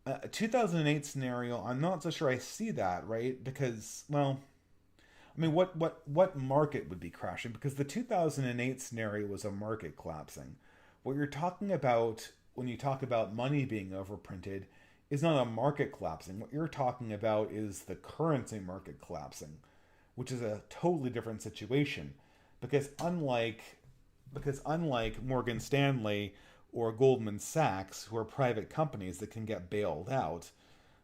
A 2008 scenario, I'm not so sure I see that, right? Because, well, I mean, what market would be crashing? Because the 2008 scenario was a market collapsing. What you're talking about when you talk about money being overprinted is not a market collapsing. What you're talking about is the currency market collapsing, which is a totally different situation. Because unlike because unlike Morgan Stanley or Goldman Sachs, who are private companies that can get bailed out,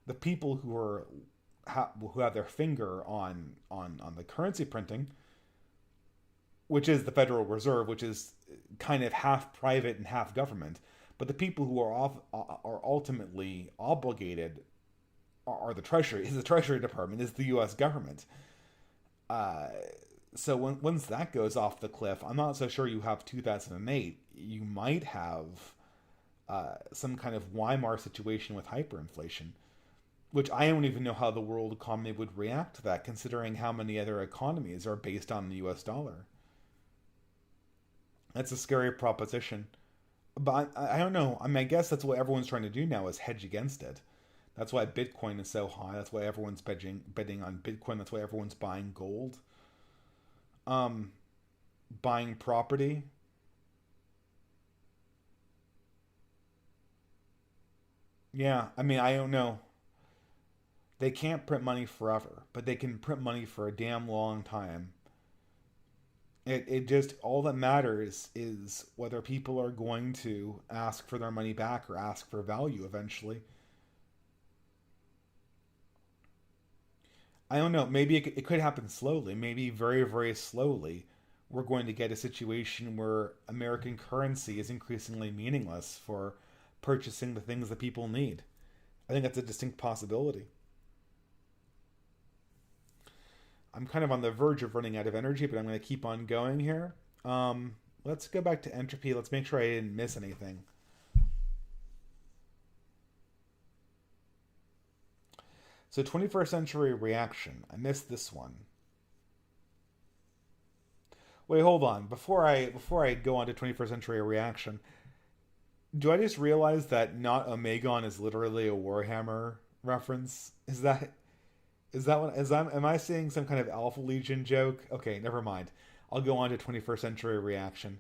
the people who have their finger on the currency printing, which is the Federal Reserve, which is kind of half private and half government, but the people who are ultimately obligated are the Treasury. Is the Treasury Department, is the U.S. government. Uh, so once that goes off the cliff, I'm not so sure you have 2008. You might have some kind of Weimar situation with hyperinflation, which I don't even know how the world economy would react to that, considering how many other economies are based on the U.S. dollar. That's a scary proposition. But I don't know. I mean, I guess that's what everyone's trying to do now is hedge against it. That's why Bitcoin is so high. That's why everyone's betting on Bitcoin. That's why everyone's buying gold, um, buying property. Yeah, I mean, I don't know. They can't print money forever, but they can print money for a damn long time. It just, all that matters is whether people are going to ask for their money back or ask for value eventually. I don't know. Maybe it could happen slowly. Maybe very, very slowly. We're going to get a situation where American currency is increasingly meaningless for purchasing the things that people need. I think that's a distinct possibility. I'm kind of on the verge of running out of energy, but I'm going to keep on going here. Let's go back to entropy. Let's make sure I didn't miss anything. So 21st century reaction. I missed this one. Wait, hold on. Before I go on to 21st century reaction, do I just realize that not Omegon is literally a Warhammer reference? Is that what is that am I seeing some kind of Alpha Legion joke? Okay, never mind. I'll go on to 21st century reaction.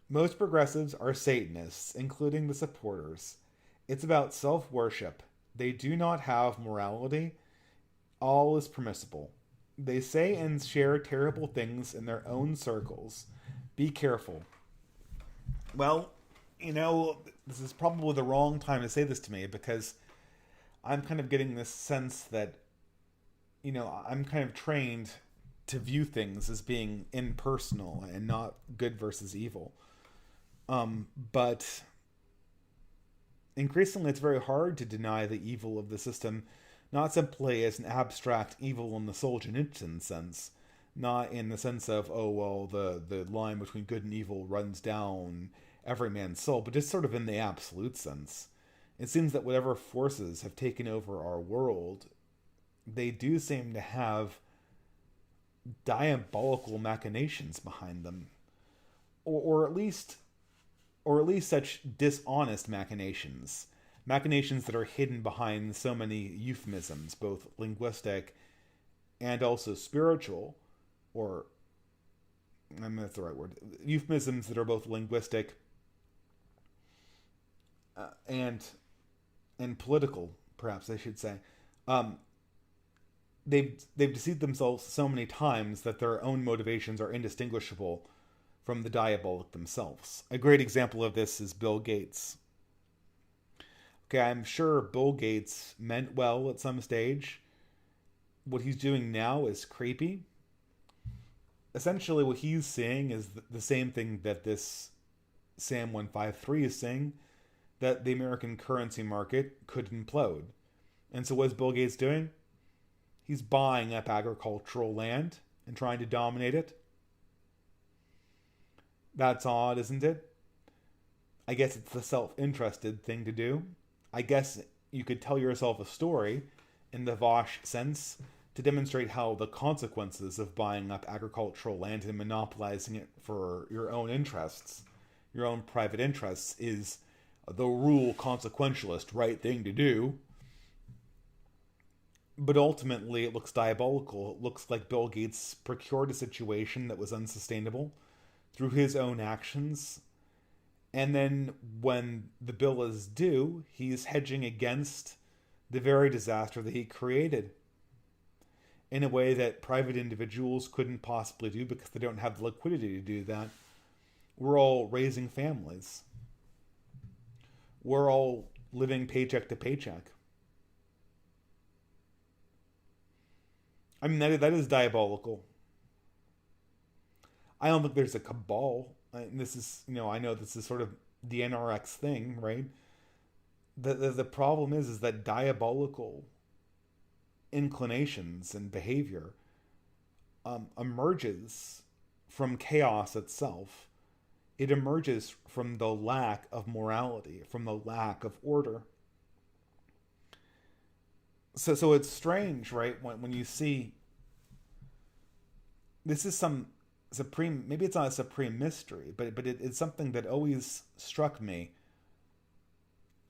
Most progressives are Satanists, including the supporters. It's about self-worship. They do not have morality. All is permissible. They say and share terrible things in their own circles. Be careful. Well, this is probably the wrong time to say this to me because I'm kind of getting this sense that, I'm kind of trained to view things as being impersonal and not good versus evil. But increasingly, it's very hard to deny the evil of the system, not simply as an abstract evil in the Solzhenitsyn sense, not in the sense of, oh, well, the line between good and evil runs down every man's soul, but just sort of in the absolute sense. It seems that whatever forces have taken over our world, they do seem to have diabolical machinations behind them, or at least such dishonest machinations that are hidden behind so many euphemisms, both linguistic and also spiritual, or I mean that's the right word, euphemisms that are both linguistic and political, perhaps I should say. Um, they've deceived themselves so many times that their own motivations are indistinguishable from the diabolic themselves. A great example of this is Bill Gates. Okay, I'm sure Bill Gates meant well at some stage. What he's doing now is creepy. Essentially, what he's saying is the same thing that this Sam 153 is saying, that the American currency market could implode. And so what's Bill Gates doing? He's buying up agricultural land and trying to dominate it. That's odd, isn't it? I guess it's the self-interested thing to do. I guess you could tell yourself a story in the Vosh sense to demonstrate how the consequences of buying up agricultural land and monopolizing it for your own interests, your own private interests, is the rule consequentialist right thing to do. But ultimately, it looks diabolical. It looks like Bill Gates procured a situation that was unsustainable through his own actions. And then when the bill is due, he's hedging against the very disaster that he created in a way that private individuals couldn't possibly do because they don't have the liquidity to do that. We're all raising families. We're all living paycheck to paycheck. I mean, that is diabolical. I don't think there's a cabal. This is, I know this is sort of the NRX thing, right? The problem is that diabolical inclinations and behavior emerges from chaos itself. It emerges from the lack of morality, from the lack of order. So it's strange, right? When you see this is some supreme, maybe it's not a supreme mystery, but it's something that always struck me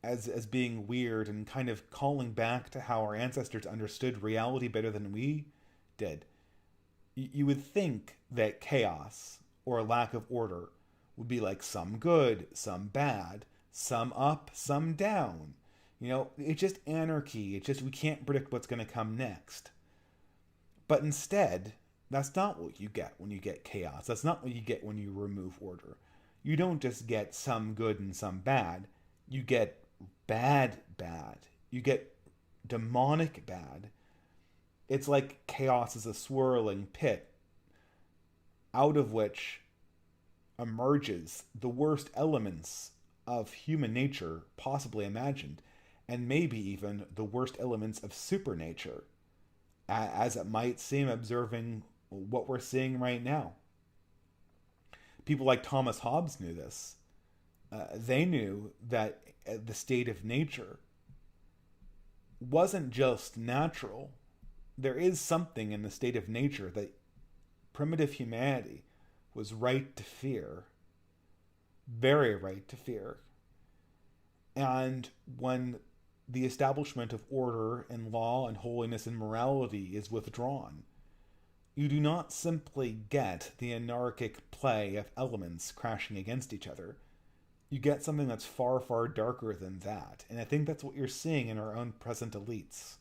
as being weird and kind of calling back to how our ancestors understood reality better than we did. You would think that chaos or a lack of order would be like some good, some bad, some up, some down. It's just anarchy. It's just we can't predict what's going to come next. But instead, that's not what you get when you get chaos. That's not what you get when you remove order. You don't just get some good and some bad. You get bad. You get demonic bad. It's like chaos is a swirling pit out of which emerges the worst elements of human nature possibly imagined, and maybe even the worst elements of supernature, as it might seem observing what we're seeing right now. People like Thomas Hobbes knew this. They knew that the state of nature wasn't just natural. There is something in the state of nature that primitive humanity was right to fear. Very right to fear. And when the establishment of order and law and holiness and morality is withdrawn, you do not simply get the anarchic play of elements crashing against each other. You get something that's far, far darker than that. And I think that's what you're seeing in our own present elites.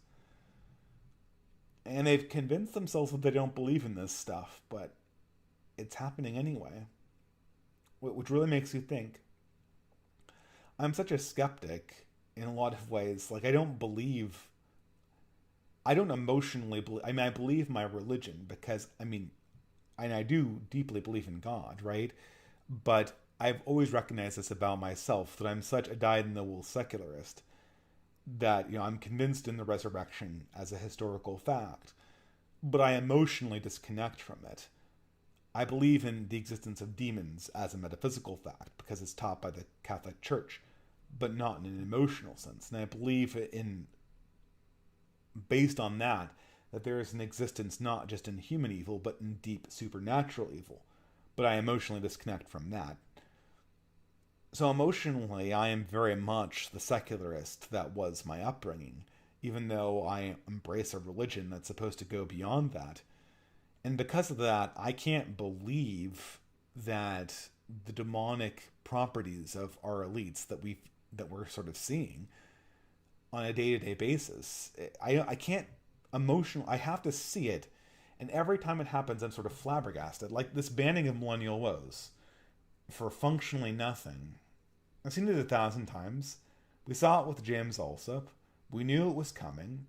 And they've convinced themselves that they don't believe in this stuff, but it's happening anyway. Which really makes you think. I'm such a skeptic in a lot of ways. Like, I don't emotionally believe. I mean, I believe my religion because, and I do deeply believe in God, right? But I've always recognized this about myself, that I'm such a dyed-in-the-wool secularist that, I'm convinced in the resurrection as a historical fact. but I emotionally disconnect from it. I believe in the existence of demons as a metaphysical fact because it's taught by the Catholic Church, but not in an emotional sense. And I believe in, based on that, that there is an existence not just in human evil, but in deep supernatural evil. But I emotionally disconnect from that. So emotionally, I am very much the secularist that was my upbringing, even though I embrace a religion that's supposed to go beyond that. And because of that, I can't believe that the demonic properties of our elites that we're sort of seeing on a day-to-day basis. I can't I have to see it, and every time it happens, I'm sort of flabbergasted. Like this banning of millennial woes for functionally nothing. I've seen it 1,000 times. We saw it with James Alsop. We knew it was coming.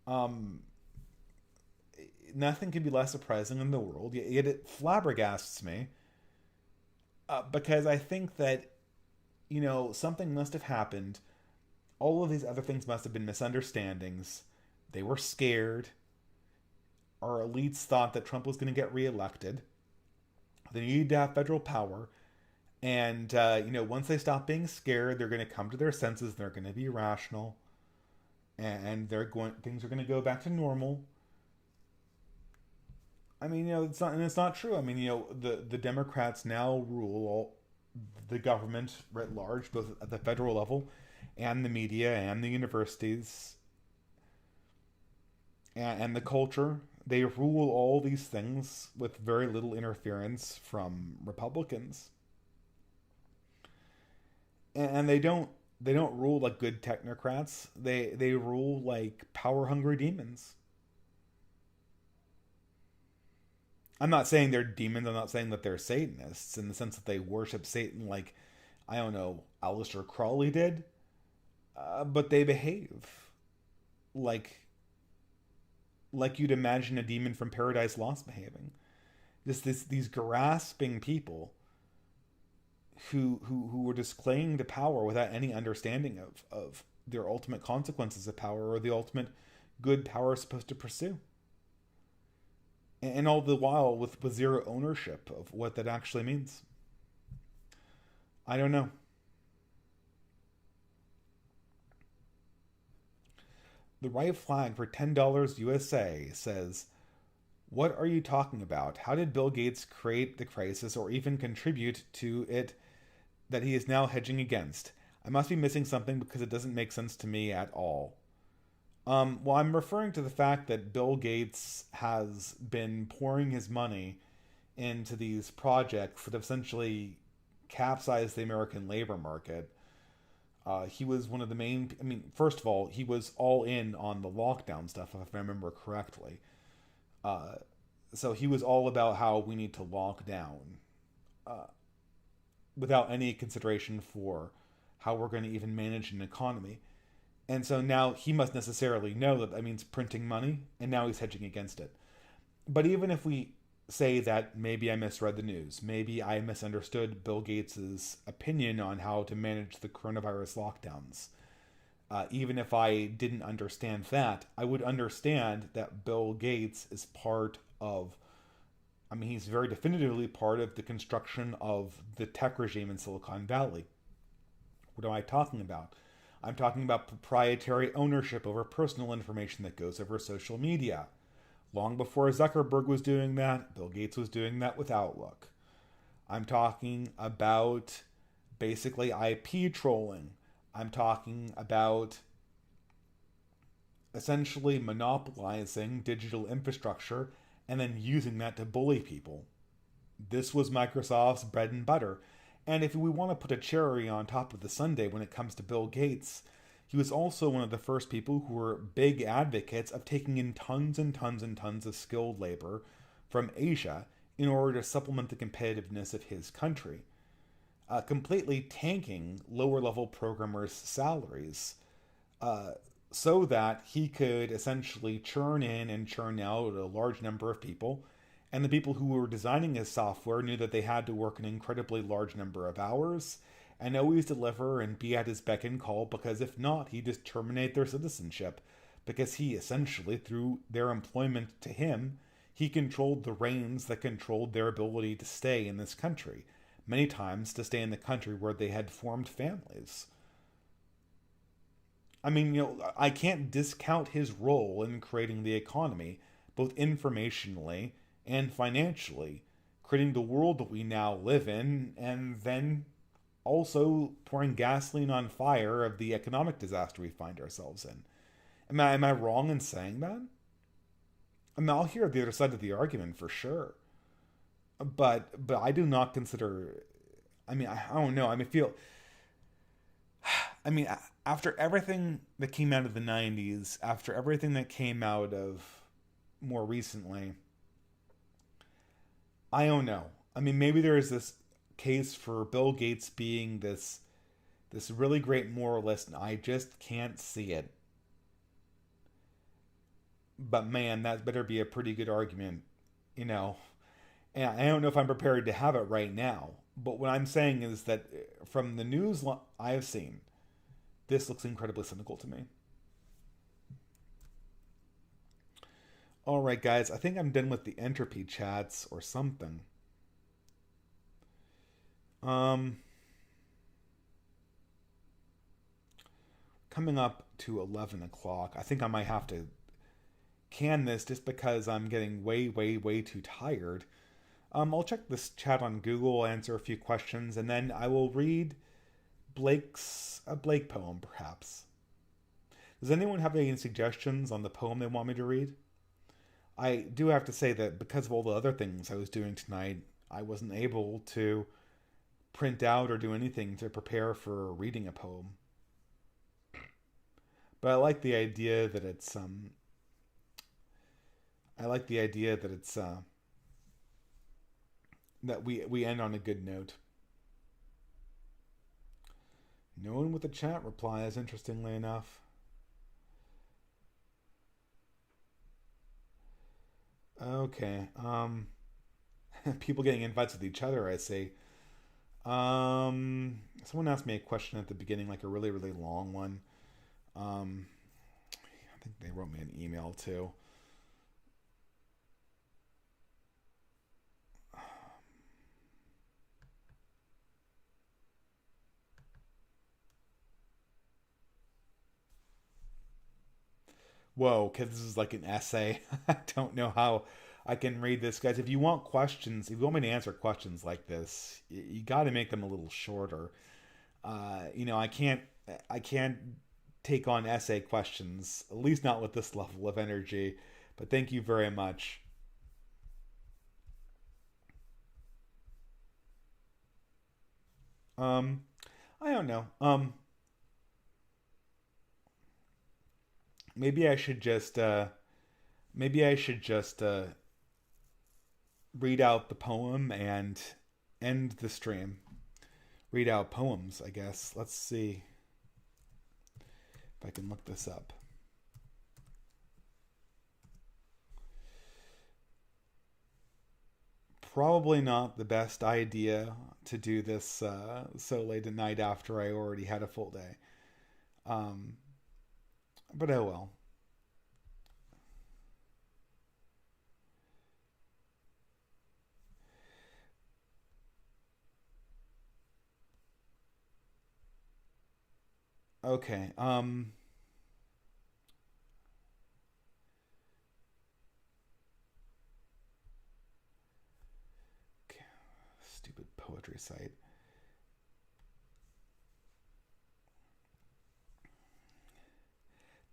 Um, Nothing could be less surprising in the world. Yet it flabbergasts me because I think that something must have happened. All of these other things must have been misunderstandings. They were scared. Our elites thought that Trump was going to get reelected. They needed to have federal power. And, once they stop being scared, they're going to come to their senses. They're going to be rational. And things are going to go back to normal. I mean, it's not true. I mean, the Democrats now rule the government writ large, both at the federal level and the media and the universities and the culture. They rule all these things with very little interference from Republicans. And they don't rule like good technocrats. They rule like power hungry demons. I'm not saying they're demons. I'm not saying that they're Satanists in the sense that they worship Satan like, I don't know, Aleister Crowley did. But they behave like you'd imagine a demon from Paradise Lost behaving. These grasping people who were just clinging to power without any understanding of their ultimate consequences of power or the ultimate good power is supposed to pursue. And all the while with zero ownership of what that actually means. I don't know. The right flag for $10 USA says, "What are you talking about? How did Bill Gates create the crisis or even contribute to it that he is now hedging against? I must be missing something because it doesn't make sense to me at all." Well, I'm referring to the fact that Bill Gates has been pouring his money into these projects that have essentially capsized the American labor market. He was one of the main. I mean, first of all, he was all in on the lockdown stuff, if I remember correctly. So he was all about how we need to lock down without any consideration for how we're going to even manage an economy. And so now he must necessarily know that means printing money, and now he's hedging against it. But even if we say that maybe I misread the news, maybe I misunderstood Bill Gates' opinion on how to manage the coronavirus lockdowns, even if I didn't understand that, I would understand that Bill Gates is part of, I mean, he's very definitively part of the construction of the tech regime in Silicon Valley. What am I talking about? I'm talking about proprietary ownership over personal information that goes over social media. Long before Zuckerberg was doing that, Bill Gates was doing that with Outlook. I'm talking about basically IP trolling. I'm talking about essentially monopolizing digital infrastructure and then using that to bully people. This was Microsoft's bread and butter. And if we want to put a cherry on top of the sundae when it comes to Bill Gates, he was also one of the first people who were big advocates of taking in tons and tons and tons of skilled labor from Asia in order to supplement the competitiveness of his country, completely tanking lower level programmers' salaries so that he could essentially churn in and churn out a large number of people. And the people who were designing his software knew that they had to work an incredibly large number of hours and always deliver and be at his beck and call, because if not, he'd just terminate their citizenship because he essentially, through their employment to him, he controlled the reins that controlled their ability to stay in this country, many times to stay in the country where they had formed families. I mean, I can't discount his role in creating the economy, both informationally and financially, creating the world that we now live in, and then also pouring gasoline on fire of the economic disaster we find ourselves in. Am I wrong in saying that? I mean, I'll hear the other side of the argument for sure, but I do not consider. I mean, I don't know. I mean, feel. I mean, after everything that came out of the '90s, after everything that came out of more recently, I don't know. I mean, maybe there is this case for Bill Gates being this really great moralist, and I just can't see it. But man, that better be a pretty good argument, you know. And I don't know if I'm prepared to have it right now. But what I'm saying is that from the news I have seen, this looks incredibly cynical to me. All right, guys, I think I'm done with the entropy chats or something. Um, Coming up to 11 o'clock. I think I might have to can this just because I'm getting way, way, way too tired. I'll check this chat on Google, answer a few questions, and then I will read a Blake poem, perhaps. Does anyone have any suggestions on the poem they want me to read? I do have to say that because of all the other things I was doing tonight, I wasn't able to print out or do anything to prepare for reading a poem. But I like the idea that it's that we end on a good note. No one with a chat replies, interestingly enough. Okay. People getting invites with each other, I see. Someone asked me a question at the beginning, like a really, really long one. I think they wrote me an email too. Whoa, because this is like an essay. I don't know how I can read this, guys. If you want questions, if you want me to answer questions like this, you got to make them a little shorter. I can't take on essay questions, at least not with this level of energy. But thank you very much. Um, I don't know. Maybe I should just maybe I should just read out the poem and end the stream. Read out poems, I guess. Let's see if I can look this up. Probably not the best idea to do this so late at night after I already had a full day. Um, but oh well. Okay. Stupid poetry site.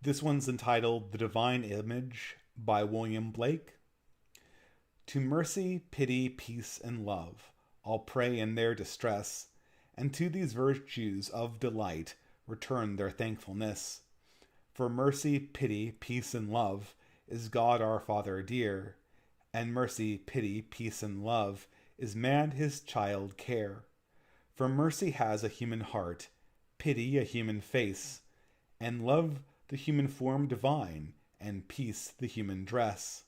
This one's entitled The Divine Image by William Blake. To mercy, pity, peace, and love, all pray in their distress, and to these virtues of delight return their thankfulness. For mercy, pity, peace, and love is God our Father dear, and mercy, pity, peace, and love is man his child care. For mercy has a human heart, pity a human face, and love the human form divine, and peace the human dress.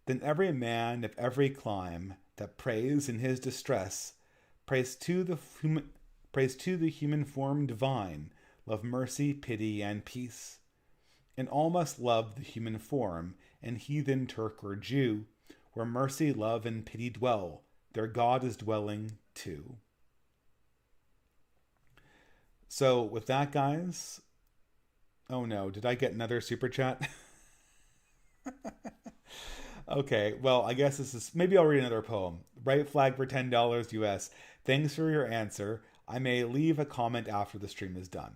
Then every man of every clime that prays in his distress, prays to the human form divine, love mercy, pity, and peace. and all must love the human form, and heathen Turk or Jew, where mercy, love, and pity dwell, their God is dwelling too. So with that, guys, oh no, did I get another super chat? Okay, well, I guess this is, maybe I'll read another poem. Right flag for $10 US. Thanks for your answer. I may leave a comment after the stream is done.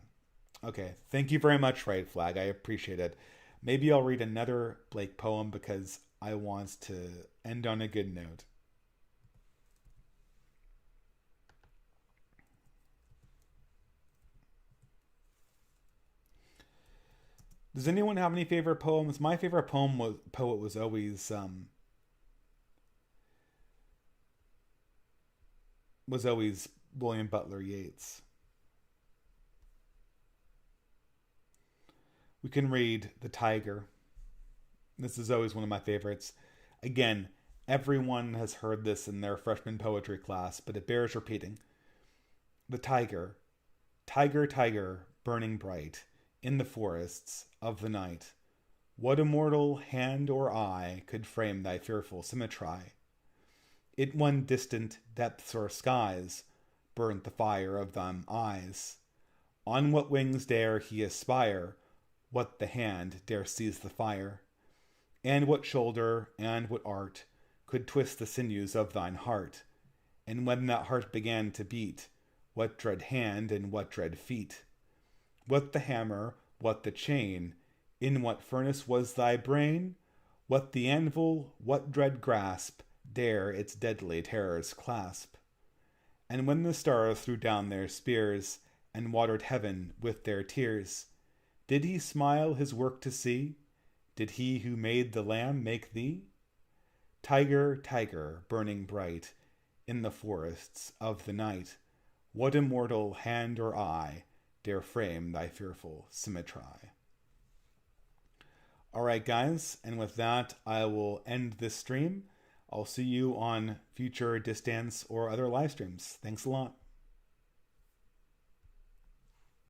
Okay, thank you very much, Right Flag. I appreciate it. Maybe I'll read another Blake poem because I want to end on a good note. Does anyone have any favorite poems? My favorite poet was always William Butler Yeats. We can read The Tiger. This is always one of my favorites. Again, everyone has heard this in their freshman poetry class, but it bears repeating. The tiger, tiger, tiger, burning bright in the forests of the night. What immortal hand or eye could frame thy fearful symmetry? In one distant depths or skies burnt the fire of thine eyes. On what wings dare he aspire? What the hand dare seize the fire? And what shoulder and what art could twist the sinews of thine heart? And when that heart began to beat, what dread hand and what dread feet? What the hammer, what the chain? In what furnace was thy brain? What the anvil, what dread grasp dare its deadly terrors clasp? And when the stars threw down their spears and watered heaven with their tears, did he smile his work to see? Did he who made the lamb make thee? Tiger, tiger, burning bright in the forests of the night, what immortal hand or eye dare frame thy fearful symmetry? Alright, guys, and with that, I will end this stream. I'll see you on future Distance or other live streams. Thanks a lot.